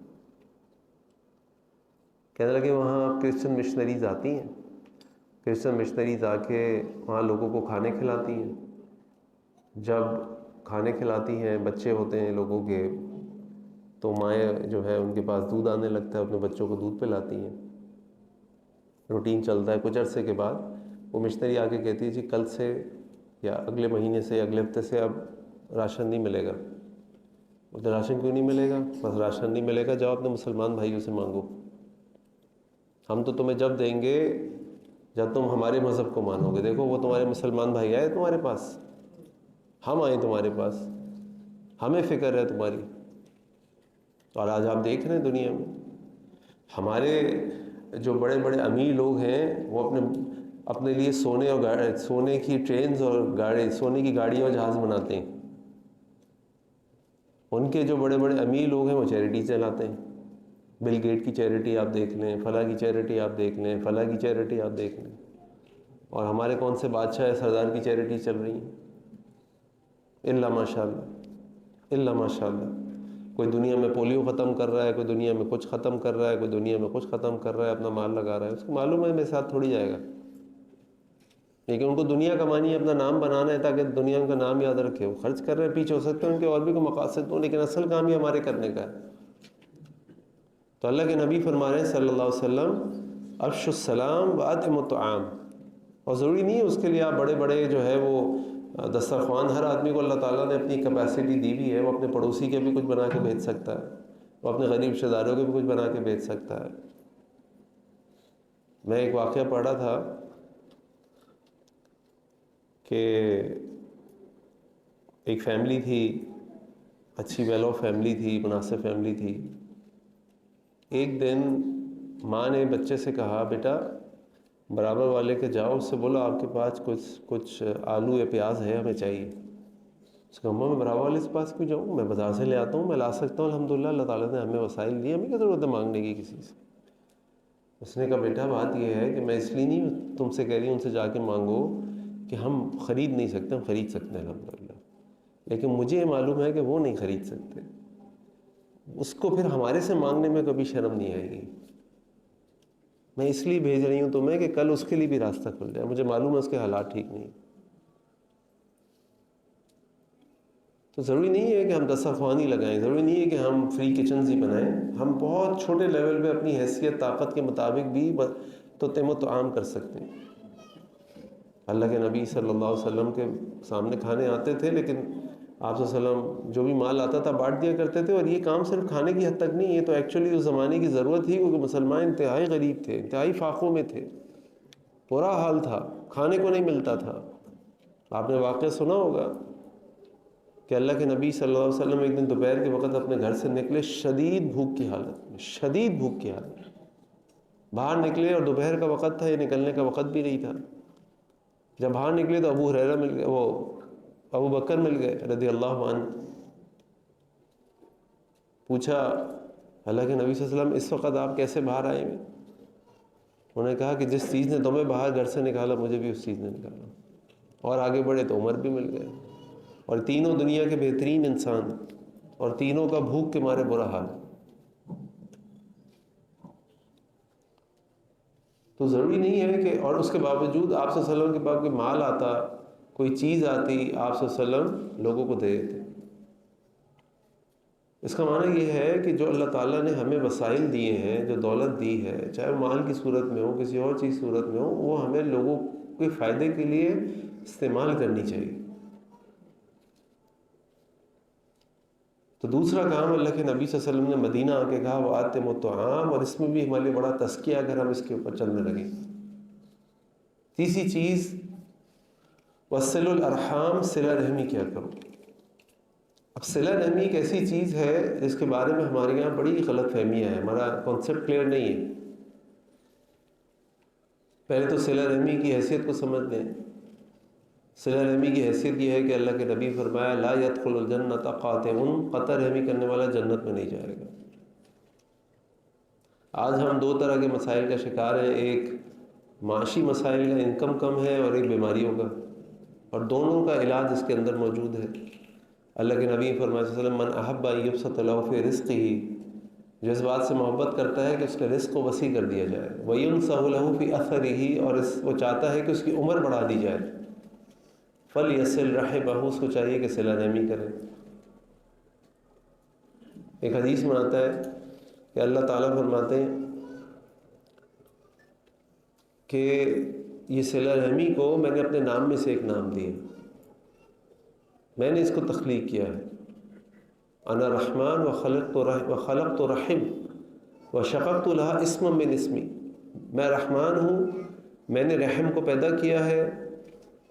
کہنے لگے وہاں کرسچن مشنریز آتی ہیں، کرسچن مشنریز آ کے وہاں لوگوں کو کھانے کھلاتی ہیں، جب کھانے کھلاتی ہیں بچے ہوتے ہیں لوگوں کے، تو مائیں جو ہے ان کے پاس دودھ آنے لگتا ہے، اپنے بچوں کو دودھ پلاتی ہیں، روٹین چلتا ہے۔ کچھ عرصے کے بعد وہ مشنری آ کے کہتی ہے جی کل سے یا اگلے مہینے سے، اگلے ہفتے سے اب راشن نہیں ملے گا۔ بولتے راشن کیوں نہیں ملے گا؟ بس راشن نہیں ملے گا، جاؤ اپنے مسلمان بھائیوں سے مانگو، ہم تو تمہیں جب دیں گے جب تم ہمارے مذہب کو مانو گے۔ دیکھو وہ تمہارے مسلمان بھائی آئے تمہارے پاس، ہم آئے تمہارے پاس، ہمیں فکر ہے تمہاری۔ اور آج آپ دیکھ رہے ہیں دنیا میں ہمارے جو بڑے بڑے امیر لوگ ہیں وہ اپنے لیے سونے کی ٹرینز اور سونے کی گاڑیاں اور جہاز بناتے ہیں. ان کے جو بڑے بڑے امیر لوگ ہیں وہ چیریٹی چلاتے ہیں. بل گیٹ کی چیریٹی آپ دیکھ لیں, فلاں کی چیریٹی آپ دیکھ لیں, فلاں کی چیریٹی آپ دیکھ لیں. اور ہمارے کون سے بادشاہ سردار کی چیریٹی چل رہی ہیں؟ الا ماشاء اللہ, الا ماشاء اللہ. کوئی دنیا میں پولیو ختم کر رہا ہے, کوئی دنیا میں کچھ ختم کر رہا ہے, کوئی دنیا میں کچھ ختم کر رہا ہے, اپنا مال لگا رہا ہے. اس کو معلوم ہے میرے ساتھ تھوڑی جائے گا, لیکن ان کو دنیا کمانی ہے, اپنا نام بنانا ہے تاکہ دنیا ان کا نام یاد رکھے. وہ خرچ کر رہے ہیں, پیچھے ہو سکتے ہیں ان کے اور بھی کوئی مقاصد ہوں, لیکن اصل کام ہی ہمارے کرنے کا ہے. تو اللہ کے نبی فرما رہے ہیں صلی اللہ علیہ وسلم افشوا السلام واطعموا الطعام. اور ضروری نہیں ہے اس کے لیے آپ بڑے بڑے جو ہے وہ دسترخوان, ہر آدمی کو اللہ تعالیٰ نے اپنی کیپیسٹی دی ہوئی ہے. وہ اپنے پڑوسی کے بھی کچھ بنا کے بھیج سکتا ہے, وہ اپنے غریب رشتہ داروں کے بھی کچھ بنا کے بھیج سکتا ہے. میں ایک واقعہ پڑھا تھا کہ ایک فیملی تھی, اچھی ویل آف فیملی تھی, مناسب فیملی تھی. ایک دن ماں نے بچے سے کہا بیٹا برابر والے کے جاؤ, اس سے بولو آپ کے پاس کچھ آلو یا پیاز ہے, ہمیں چاہیے. اس کا اماں میں برابر والے کے پاس کیوں جاؤں, میں بازار سے لے آتا ہوں, میں لا سکتا ہوں الحمدللہ, اللہ تعالیٰ نے ہمیں وسائل دی, ہمیں کیا ضرورت ہے مانگنے کی کسی سے. اس نے کہا بیٹا بات یہ ہے کہ میں اس لیے نہیں تم سے کہہ رہی ہوں ان سے جا کے مانگو کہ ہم خرید نہیں سکتے, ہم خرید سکتے ہیں الحمدللہ, لیکن مجھے یہ معلوم ہے کہ وہ نہیں خرید سکتے. اس کو پھر ہمارے سے مانگنے میں کبھی شرم نہیں آئے گی. میں اس لیے بھیج رہی ہوں تمہیں کہ کل اس کے لیے بھی راستہ کھل جائے. مجھے معلوم ہے اس کے حالات ٹھیک نہیں. تو ضروری نہیں ہے کہ ہم دسترخوان ہی لگائیں, ضروری نہیں ہے کہ ہم فری کچنز ہی بنائیں. ہم بہت چھوٹے لیول پہ اپنی حیثیت طاقت کے مطابق بھی تطعیم و طعام کر سکتے ہیں. اللہ کے نبی صلی اللہ علیہ وسلم کے سامنے کھانے آتے تھے, لیکن آپ صلی اللہ علیہ وسلم جو بھی مال آتا تھا بانٹ دیا کرتے تھے. اور یہ کام صرف کھانے کی حد تک نہیں, یہ تو ایکچولی اس زمانے کی ضرورت تھی, کیونکہ مسلمان انتہائی غریب تھے, انتہائی فاقوں میں تھے, برا حال تھا, کھانے کو نہیں ملتا تھا. آپ نے واقعہ سنا ہوگا کہ اللہ کے نبی صلی اللہ علیہ وسلم ایک دن دوپہر کے وقت اپنے گھر سے نکلے, شدید بھوک کی حالت میں, شدید بھوک کی حالت میں باہر نکلے, اور دوپہر کا وقت تھا, یہ نکلنے کا وقت بھی نہیں تھا. جب باہر نکلے تو ابو ہریرہ مل گئے, وہ ابو بکر مل گئے رضی اللہ عنہ. پوچھا اللہ کے نبی صلی اللہ علیہ وسلم اس وقت آپ کیسے باہر آئے ہیں؟ انہوں نے کہا کہ جس چیز نے تمہیں باہر گھر سے نکالا مجھے بھی اس چیز نے نکالا. اور آگے بڑھے تو عمر بھی مل گئے, اور تینوں دنیا کے بہترین انسان, اور تینوں کا بھوک کے مارے برا حال. تو ضروری نہیں ہے کہ, اور اس کے باوجود آپ صلی اللہ علیہ وسلم کے پاس کوئی مال آتا, کوئی چیز آتی, آپ صلی اللہ علیہ وسلم لوگوں کو دے دیتے. اس کا معنی یہ ہے کہ جو اللہ تعالیٰ نے ہمیں وسائل دیے ہیں, جو دولت دی ہے, چاہے وہ مال کی صورت میں ہو, کسی اور چیز صورت میں ہو, وہ ہمیں لوگوں کے فائدے کے لیے استعمال کرنی چاہیے. تو دوسرا کام اللہ کے نبی صلی اللہ علیہ وسلم نے مدینہ آ کے کہا وَآتِمُوا الطَّعَامَ, اور اس میں بھی ہمارے لیے بڑا تزکیہ اگر ہم اس کے اوپر چلنے لگیں. تیسری چیز وَصِلُوا الْأَرْحَامَ, صلہ رحمی کیا کرو. اب صلہ رحمی ایک ایسی چیز ہے جس کے بارے میں ہمارے یہاں بڑی غلط فہمیاں ہیں, ہمارا کانسیپٹ کلیئر نہیں ہے. پہلے تو صلہ رحمی کی حیثیت کو سمجھ لیں. صلہ رحمی کی حیثیت یہ ہے کہ اللہ کے نبی فرمایا لا يدخل الجنۃ قاطع, قطع رحمی کرنے والا جنت میں نہیں جائے گا. آج ہم دو طرح کے مسائل کا شکار ہیں, ایک معاشی مسائل کا, انکم کم ہے, اور ایک بیماریوں کا, اور دونوں کا علاج اس کے اندر موجود ہے. اللہ کے نبی فرمایا صلی اللہ علیہ وسلم من احب ان یبسط له فی رزقہ, جو اس بات سے محبت کرتا ہے کہ اس کے رزق کو وسیع کر دیا جائے, وینصح له فی اثرہ, اور وہ چاہتا ہے کہ اس کی عمر بڑھا دی جائے, فلیصل رحمہ, اس کو چاہیے کہ صلہ رحمی کرے. ایک حدیث میں آتا ہے کہ اللہ تعالیٰ فرماتے ہیں کہ یہ صلہ رحمی کو میں نے اپنے نام میں سے ایک نام دیا, میں نے اس کو تخلیق کیا ہے. انا رحمان وخلقت رحم وشققت لها اسما من اسمی, میں رحمان ہوں, میں نے رحم کو پیدا کیا ہے,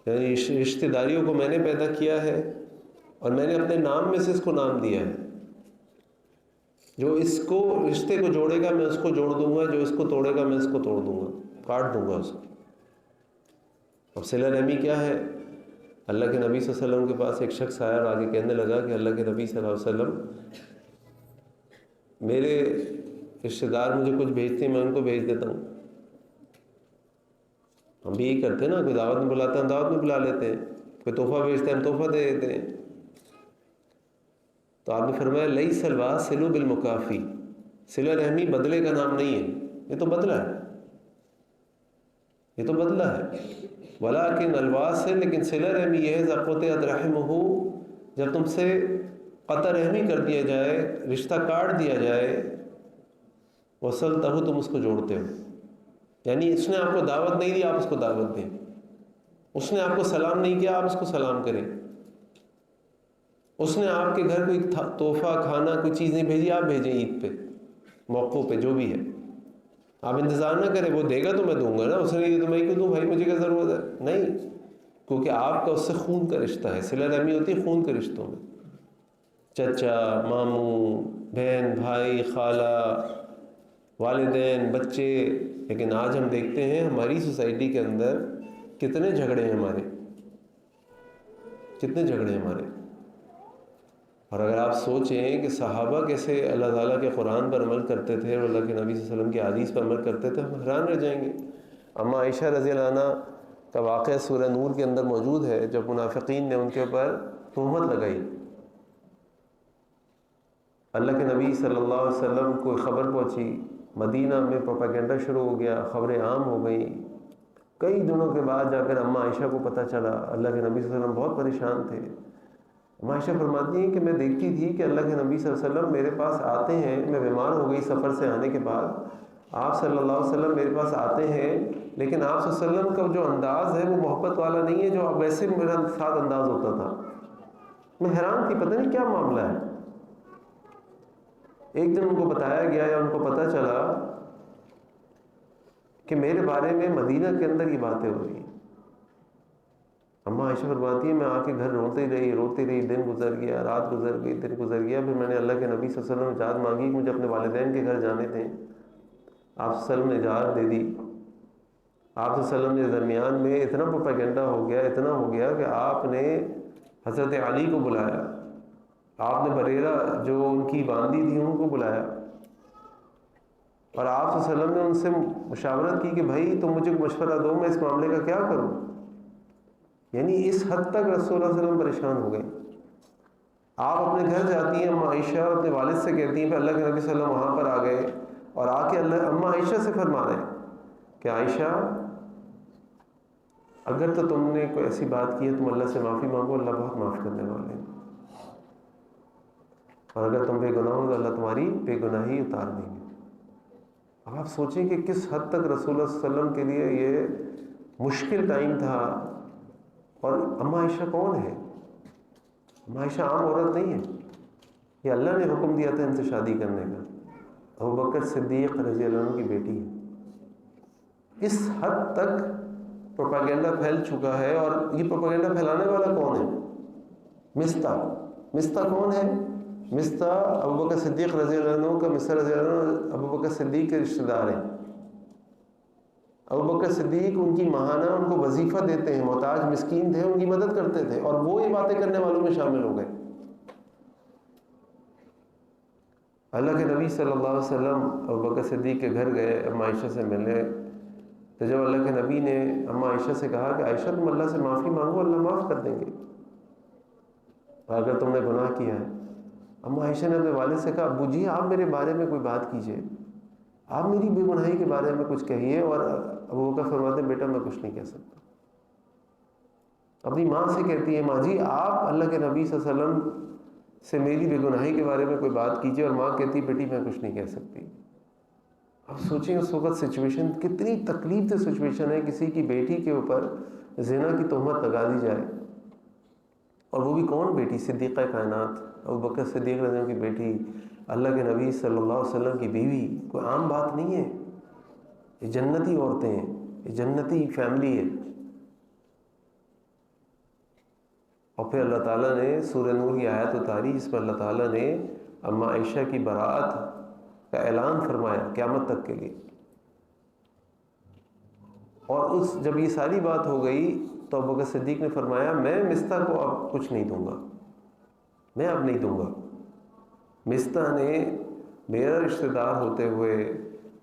یعنی رشتہ داریوں کو میں نے پیدا کیا ہے, اور میں نے اپنے نام میں سے اس کو نام دیا ہے. جو اس کو رشتے کو جوڑے گا میں اس کو جوڑ دوں گا، جو اس کو توڑے گا میں اس کو توڑ دوں گا، کاٹ دوں گا اس کو۔ اب صلہ رحمی کیا ہے؟ اللہ کے نبی صلی اللہ علیہ وسلم کے پاس ایک شخص آیا اور آگے کہنے لگا کہ اللہ کے نبی صلی اللہ علیہ وسلم، میرے رشتے دار مجھے کچھ بھیجتے ہیں، میں ان کو بھیج دیتا ہوں۔ ہم بھی یہی کرتے ہیں نا، کوئی دعوت میں بلاتے ہیں دعوت میں بلا لیتے ہیں، کوئی تحفہ بھیجتے ہیں ہم تحفہ دے دیتے ہیں۔ تو آپ نے فرمایا لیس الواصل بالمکافی، صلہ رحمی بدلے کا نام نہیں ہے، یہ تو بدلہ ہے، یہ تو بدلہ ہے۔ ولیکن الواصل، لیکن صلہ رحمی یہ ہے اذا قطعت رحمہ، جب تم سے قطع رحمی کر دیا جائے، رشتہ کاٹ دیا جائے، وصلتہ، تم اس کو جوڑتے ہو۔ یعنی اس نے آپ کو دعوت نہیں دی، آپ اس کو دعوت دیں، اس نے آپ کو سلام نہیں کیا، آپ اس کو سلام کریں، اس نے آپ کے گھر کوئی تحفہ کھانا کوئی چیز نہیں بھیجی، آپ بھیجیں عید پہ موقعوں پہ جو بھی ہے۔ آپ انتظار نہ کریں، وہ دے گا تو میں دوں گا نا، اس نے یہ تو میں کیوں دوں بھائی، مجھے کیا ضرورت ہے؟ نہیں، کیونکہ آپ کا اس سے خون کا رشتہ ہے۔ صلہ رحمی ہوتی ہے خون کے رشتوں میں، چچا، ماموں، بہن، بھائی، خالہ، والدین، بچے۔ لیکن آج ہم دیکھتے ہیں ہماری سوسائٹی کے اندر کتنے جھگڑے ہیں ہمارے، کتنے جھگڑے ہیں ہمارے۔ اور اگر آپ سوچیں کہ صحابہ کیسے اللہ تعالیٰ کے قرآن پر عمل کرتے تھے اور اللہ کے نبی صلی اللہ علیہ وسلم کی حدیث پر عمل کرتے تھے، ہم حیران رہ جائیں گے۔ اما عائشہ رضی اللہ عنہ کا واقعہ سورہ نور کے اندر موجود ہے، جب منافقین نے ان کے اوپر تہمت لگائی، اللہ کے نبی صلی اللہ علیہ وسلم کو خبر پہنچی، مدینہ میں پروپیگنڈا شروع ہو گیا، خبریں عام ہو گئیں۔ کئی دنوں کے بعد جا کر اما عائشہ کو پتہ چلا، اللہ کے نبی صلی اللہ علیہ وسلم بہت پریشان تھے۔ اما عائشہ فرماتی ہیں کہ میں دیکھتی تھی کہ اللہ کے نبی صلی اللہ علیہ وسلم میرے پاس آتے ہیں، میں بیمار ہو گئی سفر سے آنے کے بعد، آپ صلی اللہ علیہ وسلم میرے پاس آتے ہیں، لیکن آپ صلی اللہ علیہ وسلم کا جو انداز ہے وہ محبت والا نہیں ہے جو اب ویسے میرا ساتھ انداز ہوتا تھا۔ میں حیران تھی، پتہ نہیں کیا معاملہ ہے۔ ایک دن ان کو بتایا گیا یا ان کو پتہ چلا کہ میرے بارے میں مدینہ کے اندر یہ باتیں ہو رہی ہیں۔ اما عائشہ فرماتی ہے میں آ کے گھر روتی رہی، دن گزر گیا، رات گزر گئی، دن گزر گیا، پھر میں نے اللہ کے نبی صلی اللہ علیہ وسلم اجازت مانگی، مجھے اپنے والدین کے گھر جانے تھے۔ آپ صلی اللہ علیہ وسلم نے اجازت دے دی۔ آپ صلی اللہ علیہ وسلم نے درمیان میں اتنا پروپیگنڈا ہو گیا کہ آپ نے حضرت علی کو بلایا، آپ نے بریرہ جو ان کی باندی تھی ان کو بلایا، اور آپ صلی اللہ علیہ وسلم نے ان سے مشاورت کی کہ بھائی تم مجھے مشورہ دو، میں اس معاملے کا کیا کروں۔ یعنی اس حد تک رسول اللہ صلی اللہ علیہ وسلم پریشان ہو گئے۔ آپ اپنے گھر جاتی ہیں، اما عائشہ اپنے والد سے کہتی ہیں، پھر اللہ کے نبی صلی اللہ علیہ وسلم وہاں پر آ گئے اور آ کے اما عائشہ سے فرما رہے ہیں کہ عائشہ اگر تو تم نے کوئی ایسی بات کی ہے تم اللہ سے معافی مانگو، اللہ بہت معاف کرنے والے ہیں، اور اگر تم بے گناہ ہو تو اللہ تمہاری بے گناہی اتار دیں گے۔ اب آپ سوچیں کہ کس حد تک رسول اللہ صلی اللہ علیہ وسلم کے لیے یہ مشکل ٹائم تھا۔ اور اما عائشہ کون ہے؟ اما عائشہ عام عورت نہیں ہے، یہ اللہ نے حکم دیا تھا ان سے شادی کرنے کا۔ ابوبکر صدیق رضی اللہ عنہ کی بیٹی ہے۔ اس حد تک پروپیگنڈا پھیل چکا ہے، اور یہ پروپیگنڈا پھیلانے والا کون ہے؟ مستہ کون ہے؟ مستہ ابوبکر صدیق رضی اللہ عنہ کا، مستہ رضی اللہ عنہ ابوبکر صدیق کے رشتہ دار ہیں۔ ابوبکر صدیق ان کی ماہانہ ان کو وظیفہ دیتے ہیں، محتاج مسکین تھے ان کی مدد کرتے تھے، اور وہ یہ باتیں کرنے والوں میں شامل ہو گئے۔ اللہ کے نبی صلی اللہ علیہ وسلم ابوبکر صدیق کے گھر گئے، اما عائشہ سے ملے، تو جب اللہ کے نبی نے اما عائشہ سے کہا کہ عائشہ تم اللہ سے معافی مانگو، اللہ معاف کر دیں گے اگر تم نے گناہ کیا ہے۔ اما عائشہ نے اپنے والد سے کہا ابو جی آپ میرے بارے میں کوئی بات کیجئے، آپ میری بے گناہی کے بارے میں کچھ کہیے۔ اور ابوبکر فرماتے ہیں بیٹا میں کچھ نہیں کہہ سکتا۔ اپنی ماں سے کہتی ہے ماں جی آپ اللہ کے نبی صلی اللہ علیہ وسلم سے میری بے گناہی کے بارے میں کوئی بات کیجیے، اور ماں کہتی بیٹی میں کچھ نہیں کہہ سکتی۔ اب سوچیں اس وقت سچویشن کتنی تکلیف دہ سچویشن ہے، کسی کی بیٹی کے اوپر زنا کی تہمت لگا دی جائے، اور وہ بھی کون بیٹی؟ صدیقہ کائنات ابوبکر صدیق رضی اللہ عنہ کی بیٹی، اللہ کے نبی صلی اللہ علیہ وسلم کی بیوی۔ کوئی عام بات نہیں ہے، یہ جنتی عورتیں ہیں، یہ جنتی فیملی ہے۔ اور پھر اللہ تعالیٰ نے سورہ نور کی آیت اتاری جس میں اللہ تعالیٰ نے اماں عائشہ کی براءت کا اعلان فرمایا قیامت تک کے لیے. اور جب یہ ساری بات ہو گئی تو ابوبکر صدیق نے فرمایا میں مستح کو اب کچھ نہیں دوں گا، میں اب نہیں دوں گا. مستح نے میرا رشتہ دار ہوتے ہوئے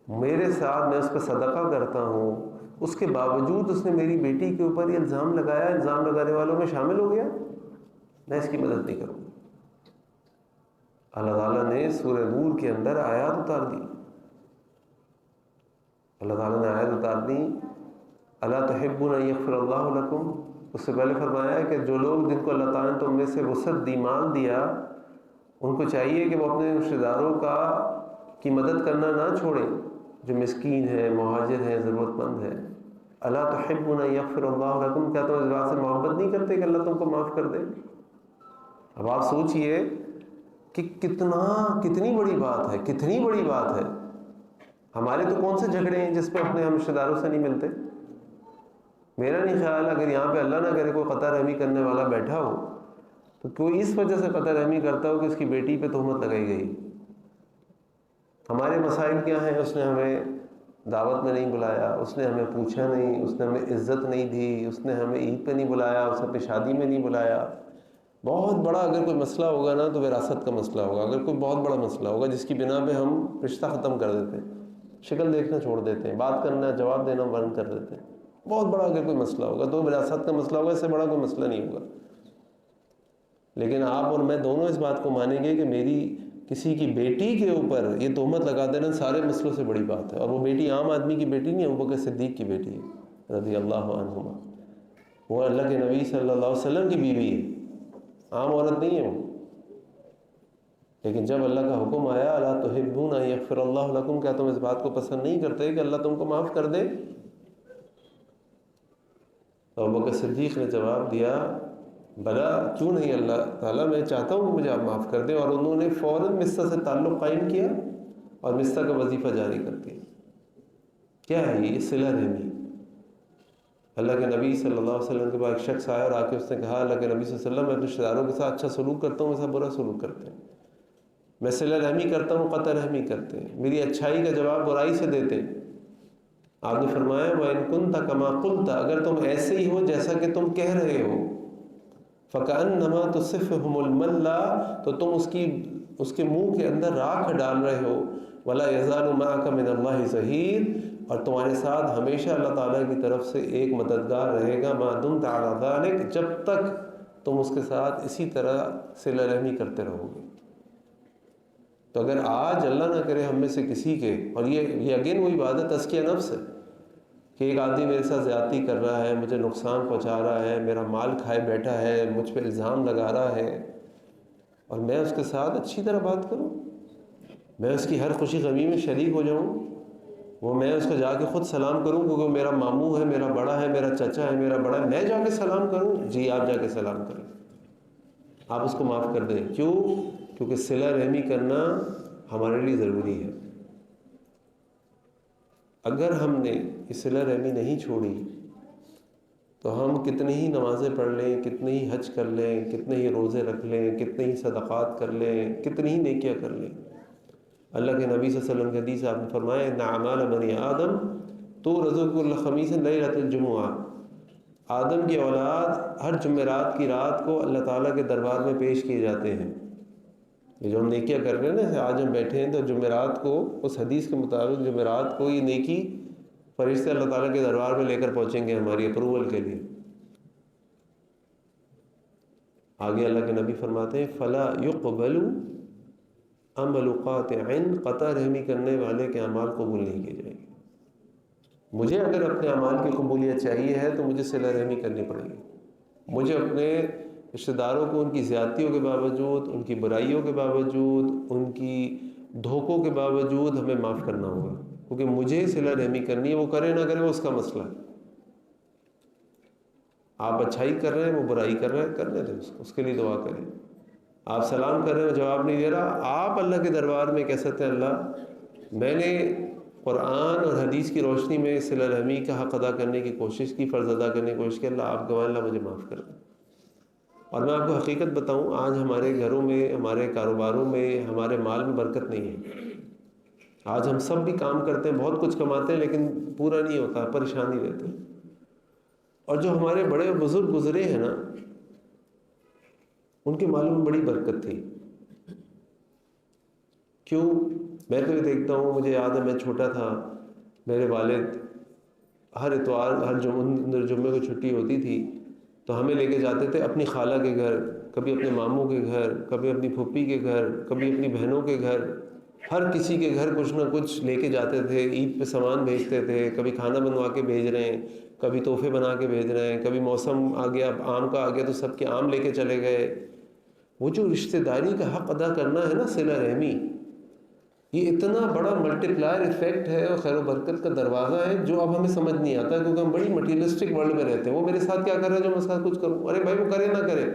میرے ساتھ، میں اس پہ صدقہ کرتا ہوں، اس کے باوجود اس نے میری بیٹی کے اوپر یہ الزام لگایا، الزام لگانے والوں میں شامل ہو گیا، میں اس کی مدد نہیں کروں گا. اللہ تعالیٰ نے سورہ نور کے اندر آیات اتار دی. اللہ تعالیٰ نے آیات اتار دی الا تحبون ان یغفر اللہ لکم. اس سے پہلے فرمایا ہے کہ جو لوگ جن کو اللہ تعالیٰ نے تم میں سے وسعت دی، مال دیا، ان کو چاہیے کہ وہ اپنے رشتہ داروں کی مدد کرنا نہ چھوڑیں جو مسکین ہیں، مہاجر ہیں، ضرورت مند ہیں. الا تحبون ان یغفر اللہ لکم، کیا تم اس بات سے محبت نہیں کرتے کہ اللہ تم کو معاف کر دے؟ اب آپ سوچئے کہ کتنی بڑی بات ہے، کتنی بڑی بات ہے. ہمارے تو کون سے جھگڑے ہیں جس پہ اپنے ہم رشتہ داروں سے نہیں ملتے؟ میرا نہیں خیال اگر یہاں پہ اللہ نہ کرے کوئی قطع رحمی کرنے والا بیٹھا ہو تو کوئی اس وجہ سے قطع رحمی کرتا ہو کہ اس کی بیٹی پہ تہمت لگائی گئی. ہمارے مسائل کیا ہیں؟ اس نے ہمیں دعوت میں نہیں بلایا، اس نے ہمیں پوچھا نہیں، اس نے ہمیں عزت نہیں دی، اس نے ہمیں عید پہ نہیں بلایا، اس نے اپنی شادی میں نہیں بلایا. بہت بڑا اگر کوئی مسئلہ ہوگا نا تو وراثت کا مسئلہ ہوگا. اگر کوئی بہت بڑا مسئلہ ہوگا جس کی بنا پہ ہم رشتہ ختم کر دیتے ہیں، شکل دیکھنا چھوڑ دیتے ہیں، بات کرنا، جواب دینا بند کر دیتے ہیں، بہت بڑا اگر کوئی مسئلہ ہوگا تو وراثت کا مسئلہ ہوگا، اس سے بڑا کوئی مسئلہ نہیں ہوگا. لیکن آپ اور میں دونوں اس بات کو مانیں گے کہ میری کسی کی بیٹی کے اوپر یہ تہمت لگا دینا سارے مسئلوں سے بڑی بات ہے. اور وہ بیٹی عام آدمی کی بیٹی نہیں ہے، ابوبکر صدیق کی بیٹی ہے رضی اللہ عنہما. وہ اللہ کے نبی صلی اللہ علیہ وسلم کی بیوی ہے، عام عورت نہیں ہے وہ. لیکن جب اللہ کا حکم آیا الا تحبون ان یغفر اللہ لکم، کیا تم اس بات کو پسند نہیں کرتے کہ اللہ تم کو معاف کر دے؟ تو ابوبکر صدیق نے جواب دیا بلا، کیوں نہیں اللہ تعالیٰ، میں چاہتا ہوں کہ مجھے آپ معاف کر دیں. اور انہوں نے فوراً مستح سے تعلق قائم کیا اور مستح کا وظیفہ جاری کر دیا. کیا ہے یہ؟ صلہ رحمی. اللہ کے نبی صلی اللہ علیہ وسلم کے بعد ایک شخص آیا اور آ کے اس نے کہا اللہ کے نبی صلی اللہ علیہ وسلم، میں اپنے رشتہ داروں کے ساتھ اچھا سلوک کرتا ہوں، ایسا برا سلوک کرتے ہیں، میں صلہ رحمی کرتا ہوں، قطع رحمی کرتے ہیں، میری اچھائی کا جواب برائی سے دیتے ہیں. آپ نے فرمایا وَإِن كُنْتَ كَمَا قُلْتَ، اگر تم ایسے ہی ہو جیسا کہ تم کہہ رہے ہو، فَكَأَنَّمَا تُصِفُّهُمُ الْمَلَّ، تو تم اس کے منہ کے اندر راکھ ڈال رہے ہو. وَلَا يَزَالُ مَعَكَ مِنَ اللَّهِ ظَهِيرٌ، اور تمہارے ساتھ ہمیشہ اللہ تعالیٰ کی طرف سے ایک مددگار رہے گا. مَا دُمْتَ عَلَى ذَلِكَ، جب تک تم اس کے ساتھ اسی طرح صلہ رحمی کرتے رہو گے. تو اگر آج اللہ نہ کرے ہم میں سے کسی کے، اور یہ اگین وہی بات ہے، تزکیہ نفس ہے کہ ایک آدمی میرے ساتھ زیادتی کر رہا ہے، مجھے نقصان پہنچا رہا ہے، میرا مال کھائے بیٹھا ہے، مجھ پہ الزام لگا رہا ہے، اور میں اس کے ساتھ اچھی طرح بات کروں، میں اس کی ہر خوشی غمی میں شریک ہو جاؤں، میں اس کو جا کے خود سلام کروں کیونکہ وہ میرا ماموں ہے، میرا بڑا ہے، میرا چچا ہے، میرا بڑا ہے، میں جا کے سلام کروں. جی آپ جا کے سلام کریں، آپ اس کو معاف کر دیں. کیوں؟ کیونکہ صلہ رحمی کرنا ہمارے لیے ضروری ہے. اگر ہم نے یہ صلہ رحمی نہیں چھوڑی تو ہم کتنی ہی نمازیں پڑھ لیں، کتنے ہی حج کر لیں، کتنے ہی روزے رکھ لیں، کتنے ہی صدقات کر لیں، کتنی ہی نیکیاں کر لیں. اللہ کے نبی صلی اللہ علیہ وسلم کی حدیث آپ نے فرمایا ان اعمال بنی آدم تورث کل خمیس لیلۃ الجمعہ، آدم کی اولاد ہر جمعرات کی رات کو اللہ تعالیٰ کے دربار میں پیش کیے جاتے ہیں. یہ جو ہم نیکیاں کر رہے ہیں نا، آج ہم بیٹھے ہیں تو جمعرات کو اس حدیث کے مطابق جمعرات کو یہ نیکی فرشتے اللہ تعالیٰ کے دربار میں لے کر پہنچیں گے ہماری اپروول کے لیے. آگے اللہ کے نبی فرماتے ہیں فلا يقبل عمل قاطع، قطع رحمی کرنے والے کے اعمال قبول نہیں کیے جائیں گے. مجھے اگر اپنے اعمال کی قبولیت چاہیے ہے تو مجھے صلہ رحمی کرنی پڑے گی. مجھے اپنے رشتہ داروں کو ان کی زیادتیوں کے باوجود، ان کی برائیوں کے باوجود، ان کی دھوکوں کے باوجود ہمیں معاف کرنا ہوگا، کیونکہ مجھے صلہ رحمی کرنی ہے. وہ کرے نہ کرے وہ اس کا مسئلہ ہے. آپ اچھائی کر رہے ہیں، وہ برائی کر رہے ہیں، کرنے دیں اس کے لیے دعا کریں. آپ سلام کر رہے ہیں، جواب نہیں دے رہا، آپ اللہ کے دربار میں کہہ سکتے ہیں اللہ میں نے قرآن اور حدیث کی روشنی میں صلہ رحمی کا حق ادا کرنے کی کوشش کی، فرض ادا کرنے کی کوشش کی، اللہ آپ گواہ، اللہ مجھے معاف کر دیں. اور میں آپ کو حقیقت بتاؤں، آج ہمارے گھروں میں، ہمارے کاروباروں میں، ہمارے مال میں برکت نہیں ہے. آج ہم سب بھی کام کرتے ہیں، بہت کچھ کماتے ہیں، لیکن پورا نہیں ہوتا، پریشانی رہتے ہیں. اور جو ہمارے بڑے بزرگ گزرے ہیں نا، ان کے مالوں میں بڑی برکت تھی. کیوں؟ میں تو یہ دیکھتا ہوں، مجھے یاد ہے میں چھوٹا تھا، میرے والد ہر اتوار، ہر جمعے کو چھٹی ہوتی تھی تو ہمیں لے کے جاتے تھے اپنی خالہ کے گھر، کبھی اپنے ماموں کے گھر، کبھی اپنی پھوپھی کے گھر، کبھی اپنی بہنوں کے گھر. ہر کسی کے گھر کچھ نہ کچھ لے کے جاتے تھے. عید پہ سامان بھیجتے تھے، کبھی کھانا بنوا کے بھیج رہے ہیں، کبھی تحفے بنا کے بھیج رہے ہیں، کبھی موسم آ گیا، آم کا آ گیا تو سب کے آم لے کے چلے گئے. وہ جو رشتہ داری کا حق ادا کرنا ہے نا، صلہ رحمی، یہ اتنا بڑا ملٹی پلائر ایفیکٹ ہے اور خیر و برکت کا دروازہ ہے، جو اب ہمیں سمجھ نہیں آتا کیونکہ ہم بڑی مٹیریلسٹک ورلڈ میں رہتے ہیں. وہ میرے ساتھ کیا کر رہا ہے جو میں ساتھ کچھ کروں؟ ارے بھائی، وہ کرے نہ کرے،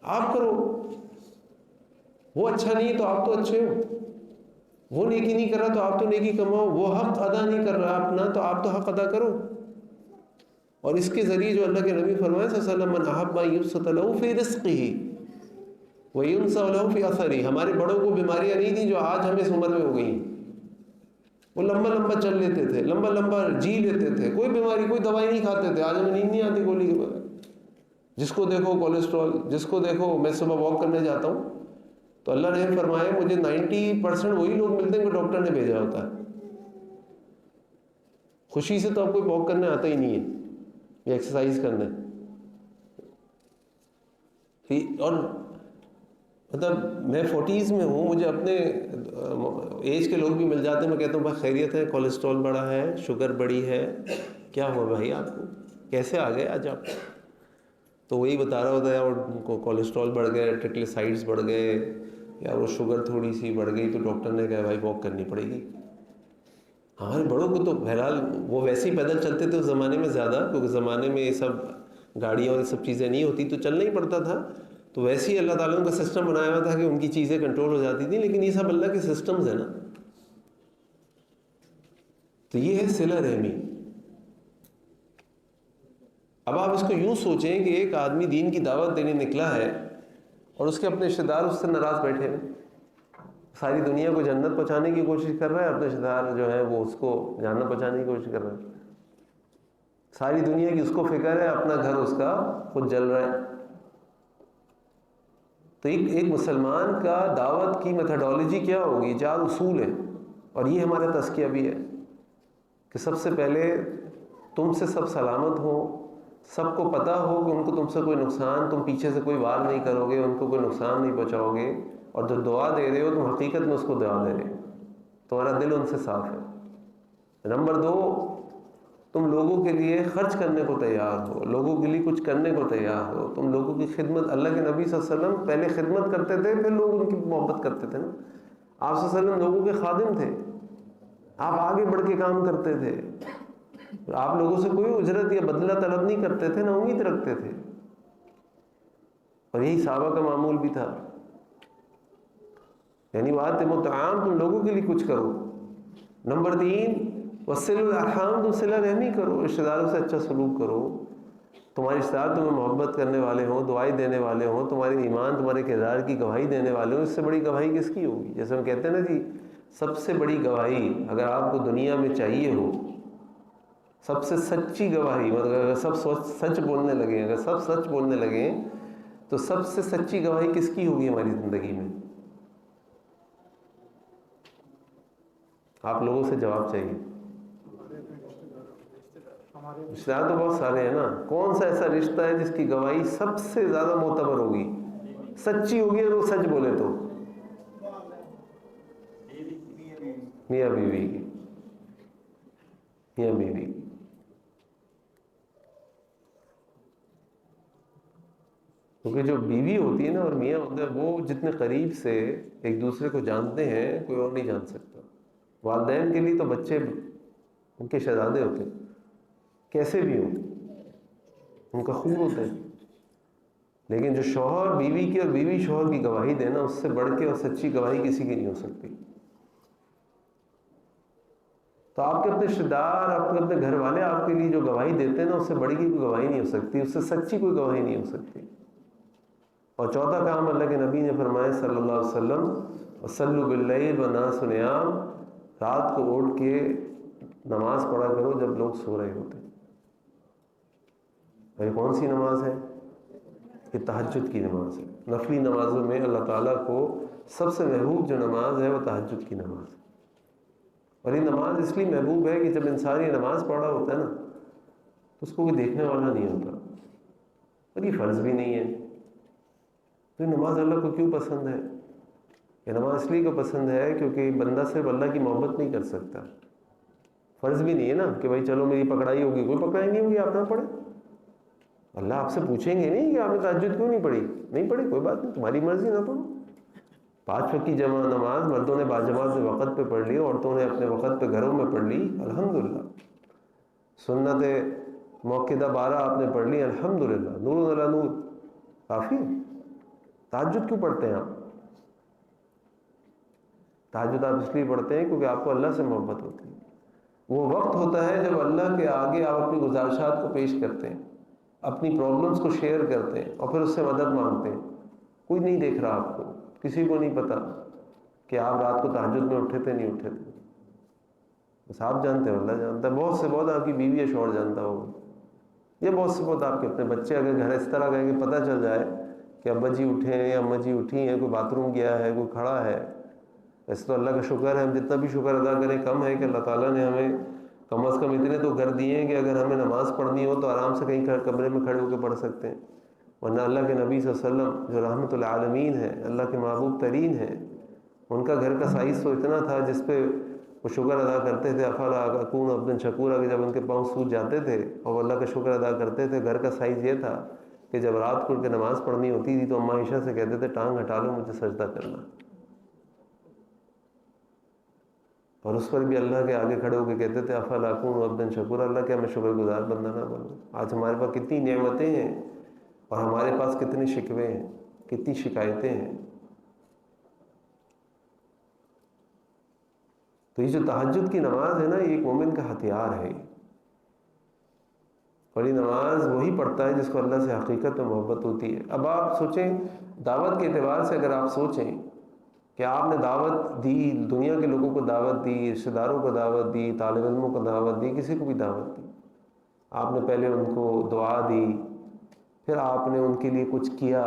آپ کرو. وہ اچھا نہیں تو آپ تو اچھے ہو. وہ نیکی نہیں کر رہا تو آپ تو نیکی کماؤ. وہ حق ادا نہیں کر رہا اپنا تو آپ تو حق ادا کرو. اور اس کے ذریعے جو اللہ کے نبی فرمائے صلی اللہ علیہ وسلم، من احب ان یبسط له فی رزقہ وینسأ له فی اثرہ. ہمارے بڑوں کو بیماریاں نہیں تھیں جو آج ہمیں اس عمر میں ہو گئی. وہ لمبا لمبا چل لیتے تھے، لمبا لمبا جی لیتے تھے، کوئی بیماری، کوئی دوائی نہیں کھاتے تھے. آج ہمیں نیند نہیں آتی گولی کے بغیر. جس کو دیکھو کولیسٹرول، جس کو دیکھو. میں صبح واک کرنے جاتا ہوں تو اللہ نے فرمایا مجھے 90% وہی لوگ ملتے ہیں کہ ڈاکٹر نے بھیجا ہوتا ہے. خوشی سے تو آپ کوئی واک کرنے آتا ہی نہیں ہے یا ایکسرسائز کرنے. اور مطلب میں 40s میں ہوں، مجھے اپنے ایج کے لوگ بھی مل جاتے ہیں، میں کہتا ہوں بھائی خیریت ہے؟ کولیسٹرول بڑھا ہے، شوگر بڑی ہے، کیا ہوا بھائی آپ کو؟ کیسے آ گئے آج آپ؟ تو وہی بتا رہا ہوتا ہے، اور ان کو کولیسٹرول بڑھ گئے، ٹرائگلیسرائڈز بڑھ گئے، یا وہ شوگر تھوڑی سی بڑھ گئی تو ڈاکٹر نے کہا بھائی واک کرنی پڑے گی. ہمارے بڑوں کو تو بہرحال وہ ویسے ہی پیدل چلتے تھے اس زمانے میں زیادہ، کیونکہ زمانے میں یہ سب گاڑیاں اور یہ سب چیزیں نہیں ہوتی تو چلنا ہی پڑتا تھا. تو ویسے ہی اللہ تعالیٰ کا سسٹم بنایا ہوا تھا کہ ان کی چیزیں کنٹرول ہو جاتی تھیں. لیکن یہ سب اللہ کے سسٹمز ہیں نا. تو یہ ہے صلہ رحمی. اب آپ اس کو یوں سوچیں کہ ایک آدمی دین کی دعوت دینے نکلا ہے اور اس کے اپنے رشتے دار اس سے ناراض بیٹھے ہیں. ساری دنیا کو جنت پہنچانے کی کوشش کر رہا ہے، اپنے رشتے دار جو ہے وہ اس کو جہنم پہنچانے کی کوشش کر رہا ہے. ساری دنیا کی اس کو فکر ہے، اپنا گھر اس کا خود جل رہا ہے. تو ایک مسلمان کا دعوت کی میتھڈالوجی کیا ہوگی؟ 4 اصول ہیں، اور یہ ہمارا تزکیہ بھی ہے کہ سب سے پہلے تم سے سب سلامت ہو، سب کو پتہ ہو کہ ان کو تم سے کوئی نقصان، تم پیچھے سے کوئی وار نہیں کرو گے، ان کو کوئی نقصان نہیں پہنچاؤ گے، اور جو دعا دے رہے ہو تم حقیقت میں اس کو دعا دے رہے ہو، تمہارا دل ان سے صاف ہے. نمبر 2، تم لوگوں کے لیے خرچ کرنے کو تیار ہو، لوگوں کے لیے کچھ کرنے کو تیار ہو، تم لوگوں کی خدمت. اللہ کے نبی صلی اللہ علیہ وسلم پہلے خدمت کرتے تھے، پھر لوگ ان کی محبت کرتے تھے نا. آپ صلی اللہ علیہ وسلم لوگوں کے خادم تھے، آپ آگے بڑھ کے کام کرتے تھے، آپ لوگوں سے کوئی اجرت یا بدلہ طلب نہیں کرتے تھے، نہ امید رکھتے تھے. اور یہی صحابہ کا معمول بھی تھا. یعنی بات متعام، تم لوگوں کے لیے کچھ کرو. نمبر 3، وصل الارحام، تم صلہ رحمی کرو، رشتہ داروں سے اچھا سلوک کرو. تمہارے رشتہ دار تمہیں محبت کرنے والے ہوں، دعائیں دینے والے ہوں، تمہارے ایمان، تمہارے کردار کی گواہی دینے والے ہوں، اس سے بڑی گواہی کس کی ہوگی؟ جیسے ہم کہتے ہیں نا جی، سب سے بڑی گواہی اگر آپ کو دنیا میں چاہیے ہو، سب سے سچی گواہی، مطلب اگر سب سچ بولنے لگیں، اگر سب سچ بولنے لگیں تو سب سے سچی گواہی کس کی ہوگی ہماری زندگی میں؟ آپ لوگوں سے جواب چاہیے. رشتہ دار تو بہت سارے ہیں نا. کون سا ایسا رشتہ ہے جس کی گواہی سب سے زیادہ معتبر ہوگی، سچی ہوگی، اور وہ سچ بولے تو؟ میاں بیوی کی، میاں بیوی کی. کیونکہ جو بیوی ہوتی ہے نا اور میاں ہوتا ہے، وہ جتنے قریب سے ایک دوسرے کو جانتے ہیں کوئی اور نہیں جان سکتا. والدین کے لیے تو بچے ان کے شہزادے ہوتے ہیں، کیسے بھی ہوں، ان کا خون ہوتا ہے. لیکن جو شوہر بیوی کی اور بیوی شوہر کی گواہی دینا، اس سے بڑھ کے اور سچی گواہی کسی کی نہیں ہو سکتی. تو آپ کے اپنے رشتے دار، آپ کے اپنے گھر والے آپ کے لیے جو گواہی دیتے ہیں نا، اس سے بڑی کی کوئی گواہی نہیں ہو سکتی، اس سے سچی کوئی گواہی نہیں ہو سکتی. اور چوتھا کام اللہ کے نبی نے فرمایا صلی اللہ علیہ وسلم، وصلوا باللیل والناس نیام، رات کو اٹھ کے نماز پڑھا کرو جب لوگ سو رہے ہوتے ہیں۔ اور یہ کون سی نماز ہے؟ یہ تہجد کی نماز ہے۔ نفلی نمازوں میں اللہ تعالیٰ کو سب سے محبوب جو نماز ہے وہ تہجد کی نماز ہے۔ اور یہ نماز اس لیے محبوب ہے کہ جب انسان یہ نماز پڑھ رہا ہوتا ہے نا تو اس کو کوئی دیکھنے والا نہیں ہوتا، اور یہ فرض بھی نہیں ہے۔ تو یہ نماز اللہ کو کیوں پسند ہے؟ یہ نماز اس لیے کو پسند ہے کیونکہ بندہ صرف اللہ کی محبت نہیں کر سکتا، فرض بھی نہیں ہے نا کہ بھائی چلو میری پکڑائی ہوگی، کوئی پکڑائی نہیں ہوگی، آپ نہ پڑھیں۔ اللہ آپ سے پوچھیں گے نہیں کہ آپ نے تہجد کیوں نہیں پڑھی، نہیں پڑھی کوئی بات نہیں، تمہاری مرضی، نہ پڑھو۔ 5 وقت کی جمع نماز مردوں نے باجماعت سے وقت پہ پڑھ لی، عورتوں نے اپنے وقت پہ گھروں میں پڑھ لی، الحمدللہ۔ سنت موقدہ 12 آپ نے پڑھ لی، الحمدللہ، نور علی نور، کافی۔ تہجد کیوں پڑھتے ہیں آپ؟ تہجد آپ اس لیے پڑھتے ہیں کیونکہ آپ کو اللہ سے محبت ہوتی ہے۔ وہ وقت ہوتا ہے جب اللہ کے آگے آپ اپنی گزارشات کو پیش کرتے ہیں، اپنی پرابلمس کو شیئر کرتے ہیں اور پھر اس سے مدد مانگتے ہیں۔ کوئی نہیں دیکھ رہا آپ کو، کسی کو نہیں پتا کہ آپ رات کو تہجد میں اٹھے تھے نہیں اٹھے تھے، بس آپ جانتے ہو، اللہ جانتا ہے۔ بہت سے بہت آپ کی بیوی یا شوہر جانتا ہوگا، یا بہت سے بہت آپ کے اپنے بچے، اگر گھر اس طرح گئے کہ پتہ چل جائے کہ ابا جی اٹھے ہیں یا اماں جی اٹھی ہیں، کوئی باتھ روم گیا ہے، کوئی کھڑا ہے، ایسے تو اللہ کا شکر ہے، ہم جتنا بھی شکر ادا کریں کم ہے کہ اللہ تعالیٰ نے ہمیں کم از کم اتنے تو گھر دیے ہیں کہ اگر ہمیں نماز پڑھنی ہو تو آرام سے کہیں کمرے میں کھڑے ہو کے پڑھ سکتے ہیں۔ ورنہ اللہ کے نبی صلی اللہ علیہ وسلم جو رحمت العالمین ہے، اللہ کے محبوب ترین ہیں، ان کا گھر کا سائز تو اتنا تھا جس پہ وہ شکر ادا کرتے تھے، افلا اکون عبدا شکورا، کہ جب ان کے پاؤں سوج جاتے تھے اور وہ اللہ کا شکر ادا کرتے تھے۔ گھر کا سائز یہ تھا کہ جب رات کو ان کے نماز پڑھنی ہوتی تھی تو اماں عائشہ سے کہتے تھے ٹانگ ہٹا لو، مجھے سجدہ کرنا، اور اس پر بھی اللہ کے آگے کھڑے ہو کے کہتے تھے افلا اکون عبدا شکورا، اللہ کیا میں شکر گزار بندہ نہ بنوں؟ آج ہمارے پاس کتنی نعمتیں ہیں اور ہمارے پاس کتنے شکوے ہیں، کتنی شکایتیں ہیں۔ تو یہ جو تہجد کی نماز ہے نا، یہ ایک مومن کا ہتھیار ہے، اور یہ نماز وہی پڑھتا ہے جس کو اللہ سے حقیقت میں محبت ہوتی ہے۔ اب آپ سوچیں، دعوت کے اعتبار سے اگر آپ سوچیں کہ آپ نے دعوت دی، دنیا کے لوگوں کو دعوت دی، رشتہ داروں کو دعوت دی، طالب علموں کو دعوت دی، کسی کو بھی دعوت دی، آپ نے پہلے ان کو دعا دی، پھر آپ نے ان کے لیے کچھ کیا،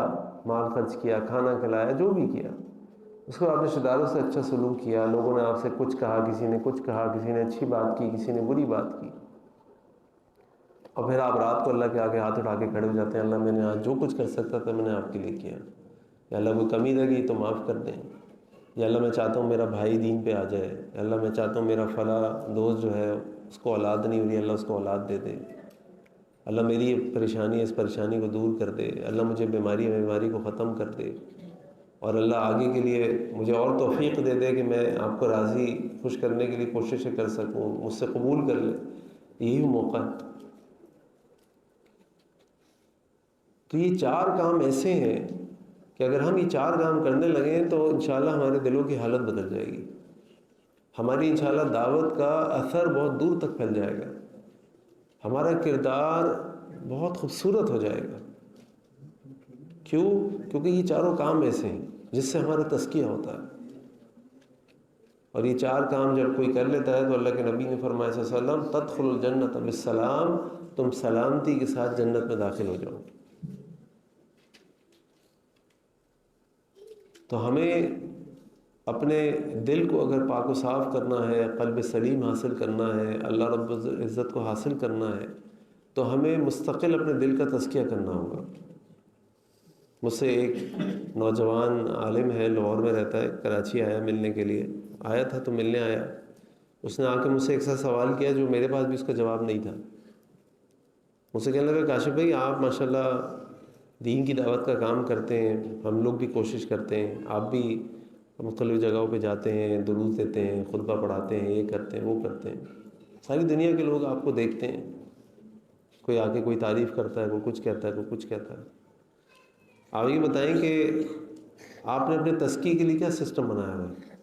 مال خرچ کیا، کھانا کھلایا، جو بھی کیا، اس کو آپ نے رشتہ داروں سے اچھا سلوک کیا، لوگوں نے آپ سے کچھ کہا، کسی نے کچھ کہا، کسی نے اچھی بات کی، کسی نے بری بات کی، اور پھر آپ رات کو اللہ کے آگے ہاتھ اٹھا کے کھڑے ہو جاتے ہیں، اللہ میں نے آج جو کچھ کر سکتا تھا میں نے آپ کے لیے کیا، یا اللہ کوئی کمی رہ گئی تو معاف کر دیں، یا اللہ میں چاہتا ہوں میرا بھائی دین پہ آ جائے، یا اللہ میں چاہتا ہوں میرا فلاں دوست جو ہے اس کو اولاد نہیں ہو رہی، اللہ اس کو اولاد دے دے، اللہ میری یہ پریشانی ہے، اس پریشانی کو دور کر دے، اللہ مجھے بیماری کو ختم کر دے، اور اللہ آگے کے لیے مجھے اور توفیق دے دے کہ میں آپ کو راضی خوش کرنے کے لیے کوششیں کر سکوں، مجھ سے قبول کر لے، یہی موقع ہے۔ تو یہ 4 کام ایسے ہیں کہ اگر ہم یہ 4 کام کرنے لگیں تو انشاءاللہ ہمارے دلوں کی حالت بدل جائے گی، ہماری انشاءاللہ دعوت کا اثر بہت دور تک پھیل جائے گا، ہمارا کردار بہت خوبصورت ہو جائے گا۔ کیوں؟ کیونکہ یہ 4 کام ایسے ہیں جس سے ہمارا تزکیہ ہوتا ہے، اور یہ 4 کام جب کوئی کر لیتا ہے تو اللہ کے نبی نے فرمایا صلی اللہ علیہ وسلم تدخل الجنت بالسلام، تم سلامتی کے ساتھ جنت میں داخل ہو جاؤ۔ تو ہمیں اپنے دل کو اگر پاک و صاف کرنا ہے، قلب سلیم حاصل کرنا ہے، اللہ رب العزت کو حاصل کرنا ہے، تو ہمیں مستقل اپنے دل کا تزکیہ کرنا ہوگا۔ مجھ سے ایک نوجوان عالم ہے، لاہور میں رہتا ہے، کراچی آیا ملنے کے لیے، آیا تھا تو ملنے آیا، اس نے آ کے مجھ سے ایک سا سوال کیا جو میرے پاس بھی اس کا جواب نہیں تھا۔ مجھ سے کہنے لگا کاشف بھائی آپ ماشاءاللہ دین کی دعوت کا کام کرتے ہیں، ہم لوگ بھی کوشش کرتے ہیں، آپ بھی مختلف جگہوں پہ جاتے ہیں، دروس دیتے ہیں، خطبہ پڑھاتے ہیں، یہ کرتے ہیں وہ کرتے ہیں، ساری دنیا کے لوگ آپ کو دیکھتے ہیں، کوئی آ کے کوئی تعریف کرتا ہے، کوئی کچھ کہتا ہے، کوئی کچھ کہتا ہے، آپ یہ بتائیں کہ آپ نے اپنے تزکیے کے لیے کیا سسٹم بنایا ہوا ہے؟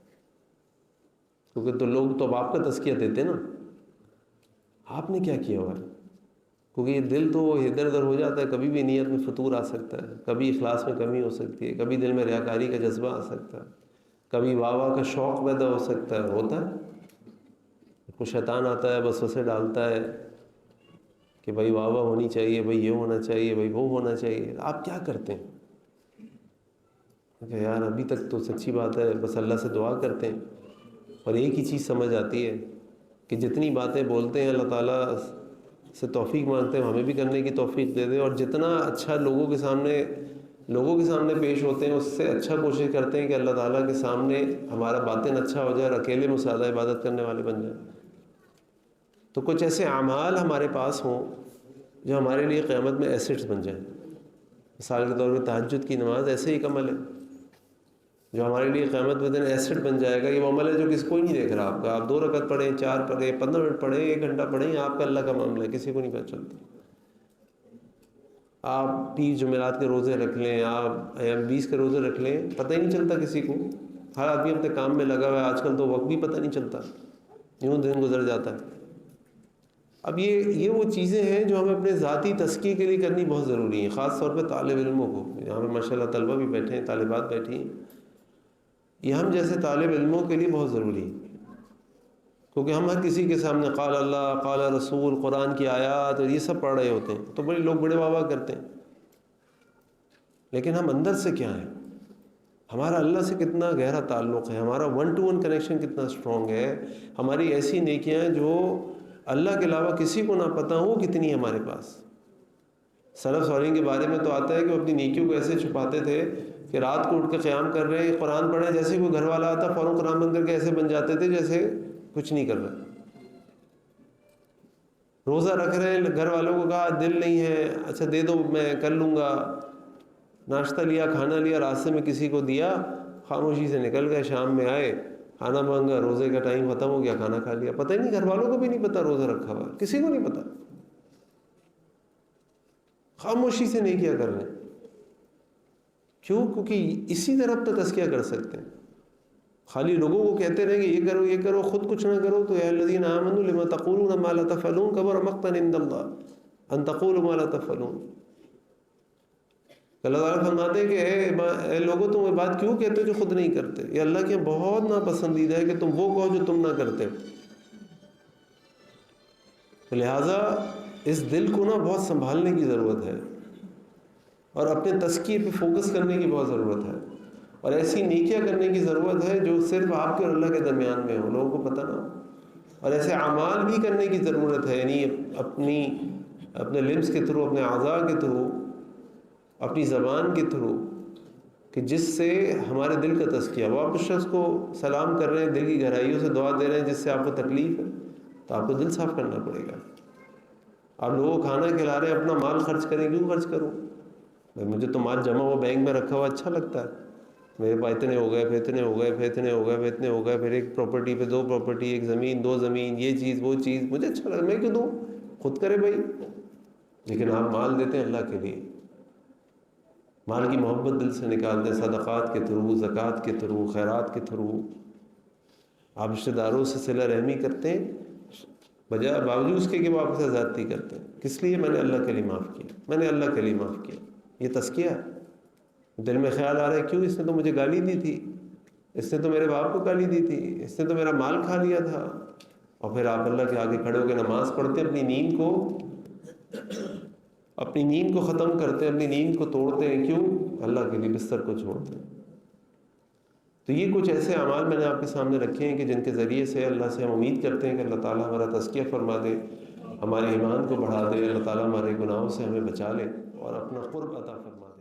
کیونکہ تو لوگ تو اب آپ کا تزکیہ دیتے ہیں نا، آپ نے کیا کیا ہوا ہے؟ کیونکہ یہ دل تو ادھر ادھر ہو جاتا ہے، کبھی بھی نیت میں فطور آ سکتا ہے، کبھی اخلاص میں کمی ہو سکتی ہے، کبھی دل میں ریاکاری کا جذبہ آ سکتا ہے، کبھی واہ واہ کا شوق پیدا ہو سکتا ہے، ہوتا ہے۔ کوئی شیطان آتا ہے وسوسے ڈالتا ہے کہ بھائی واہ واہ ہونی چاہیے، بھائی یہ ہونا چاہیے، بھائی وہ ہونا چاہیے۔ آپ کیا کرتے ہیں کہ یار ابھی تک تو سچی بات ہے بس اللہ سے دعا کرتے ہیں، اور ایک ہی چیز سمجھ آتی ہے کہ جتنی باتیں بولتے ہیں اللہ تعالیٰ سے توفیق مانگتے ہیں ہمیں بھی کرنے کی توفیق دے دے، اور جتنا اچھا لوگوں کے سامنے پیش ہوتے ہیں اس سے اچھا کوشش کرتے ہیں کہ اللہ تعالیٰ کے سامنے ہمارا باطن اچھا ہو جائے اور اکیلے میں زیادہ عبادت کرنے والے بن جائیں۔ تو کچھ ایسے اعمال ہمارے پاس ہوں جو ہمارے لیے قیامت میں ایسٹس بن جائیں۔ مثال کے طور پہ تہجد کی نماز ایسے ایک عمل ہے جو ہمارے لیے قیامت میں دن ایسٹ بن جائے گا۔ یہ وہ عمل ہے جو کسی کوئی نہیں دیکھ رہا آپ کا، آپ 2 رکعت پڑھیں، 4 پڑھیں، 15 منٹ پڑھیں، 1 گھنٹہ پڑھیں، آپ کا اللہ کا معاملہ ہے، کسی کو نہیں پتہ چلتا۔ آپ 20 جمعرات کے روزے رکھ لیں، آپ 20 کے روزے رکھ لیں، پتہ ہی نہیں چلتا کسی کو، ہر آدمی اپنے کام میں لگا ہوا ہے، آج کل تو وقت بھی پتہ نہیں چلتا، یوں دن گزر جاتا ہے۔ اب یہ وہ چیزیں ہیں جو ہمیں اپنے ذاتی تزکیے کے لیے کرنی بہت ضروری ہیں، خاص طور پہ طالب علموں کو۔ یہاں پہ ماشاء اللہ طلبہ بھی بیٹھے ہیں، طالبات بیٹھی ہیں، یہ ہم جیسے طالب علموں کے لیے بہت ضروری ہے، کیونکہ ہم ہر کسی کے سامنے قال اللہ، قال رسول، قرآن کی آیات اور یہ سب پڑھ رہے ہوتے ہیں، تو بڑے لوگ بڑے واہ واہ کرتے ہیں، لیکن ہم اندر سے کیا ہیں، ہمارا اللہ سے کتنا گہرا تعلق ہے، ہمارا 1 to 1 کنیکشن کتنا اسٹرانگ ہے، ہماری ایسی نیکیاں جو اللہ کے علاوہ کسی کو نہ پتہ ہو کتنی ہمارے پاس۔ سلف صالحین کے بارے میں تو آتا ہے کہ وہ اپنی نیکیوں کو ایسے چھپاتے تھے کہ رات کو اٹھ کے قیام کر رہے ہیں، قرآن پڑھ رہے ہیں، جیسے کوئی گھر والا آتا فوراً قرآن بند کر کے ایسے بن جاتے تھے جیسے کچھ نہیں کر رہے۔ روزہ رکھ رہے ہیں، گھر والوں کو کہا دل نہیں ہے، اچھا دے دو میں کر لوں گا، ناشتہ لیا، کھانا لیا، راستے میں کسی کو دیا، خاموشی سے نکل گئے، شام میں آئے، کھانا مانگا، روزے کا ٹائم ختم ہو گیا، کھانا کھا لیا، پتہ ہی نہیں، گھر والوں کو بھی نہیں پتہ روزہ رکھا ہوا، کسی کو نہیں پتہ، خاموشی سے نہیں کیا کر رہے ہیں۔ کیوں؟ کیونکہ اسی طرح تو تزکیہ کر سکتے ہیں، خالی لوگوں کو کہتے رہیں کہ یہ کرو یہ کرو، خود کچھ نہ کرو، تو اے الذین آمنوا لما تقولون ما لا تفعلون کبر مقتا عند اللہ ان تقولوا ما لا تفعلون۔ اللہ تعالیٰ فرماتے ہیں کہ اے لوگوں تم یہ بات کیوں کہتے ہو جو خود نہیں کرتے، یہ اللہ کے بہت ناپسندیدہ ہے کہ تم وہ کہو جو تم نہ کرتے۔ لہٰذا اس دل کو نا بہت سنبھالنے کی ضرورت ہے، اور اپنے تزکیے پہ فوکس کرنے کی بہت ضرورت ہے، اور ایسی نیکیاں کرنے کی ضرورت ہے جو صرف آپ کے اور اللہ کے درمیان میں ہو، لوگوں کو پتہ نہ ہو، اور ایسے اعمال بھی کرنے کی ضرورت ہے، یعنی اپنے لمس کے تھرو، اپنے اعضاء کے تھرو، اپنی زبان کے تھرو، کہ جس سے ہمارے دل کا تزکیہ ہو۔ آپ اس شخص کو سلام کر رہے ہیں، دل کی گہرائیوں سے دعا دے رہے ہیں جس سے آپ کو تکلیف ہے، تو آپ کو دل صاف کرنا پڑے گا۔ آپ لوگوں کو کھانا کھلا رہے ہیں، اپنا مال خرچ کریں، کیوں خرچ کروں بھائی، مجھے تو مال جمع ہوا بینک میں رکھا ہوا اچھا لگتا ہے، میرے پاس اتنے ہو گئے، پھر اتنے ہو گئے، پھر اتنے ہو گئے، پھر اتنے ہو گئے، پھر ایک پراپرٹی پہ 2 پراپرٹی، 1 زمین 2 زمین، یہ چیز وہ چیز، مجھے اچھا لگا، میں کیوں دوں، خود کرے بھائی۔ لیکن آپ مال دیتے ہیں اللہ کے لیے، مال کی محبت دل سے نکالتے ہیں، صدقات کے تھرو، زکوٰۃ کے تھرو، خیرات کے تھرو، آپ رشتہ داروں سے صلہ رحمی کرتے ہیں، بجائے باوجود اس کے کہ وہ آپ سے زیادتی کرتے ہیں، کس لیے؟ میں نے اللہ کے لیے معاف کیا، میں نے اللہ کے لیے معاف کیا، یہ تزکیہ ہے۔ دل میں خیال آ رہا ہے کیوں، اس نے تو مجھے گالی دی تھی، اس نے تو میرے باپ کو گالی دی تھی، اس نے تو میرا مال کھا لیا تھا، اور پھر آپ اللہ کے آگے کھڑے ہو کے نماز پڑھتے ہیں، اپنی نیند کو ختم کرتے ہیں، اپنی نیند کو توڑتے ہیں، کیوں؟ اللہ کے لیے بستر کو چھوڑتے ہیں۔ تو یہ کچھ ایسے اعمال میں نے آپ کے سامنے رکھے ہیں کہ جن کے ذریعے سے اللہ سے ہم امید کرتے ہیں کہ اللہ تعالیٰ ہمارا تزکیہ فرما دے، ہمارے ایمان کو بڑھا دے، اللہ تعالیٰ ہمارے گناہوں سے ہمیں بچا لے اور اپنا قرب عطا فرما دے۔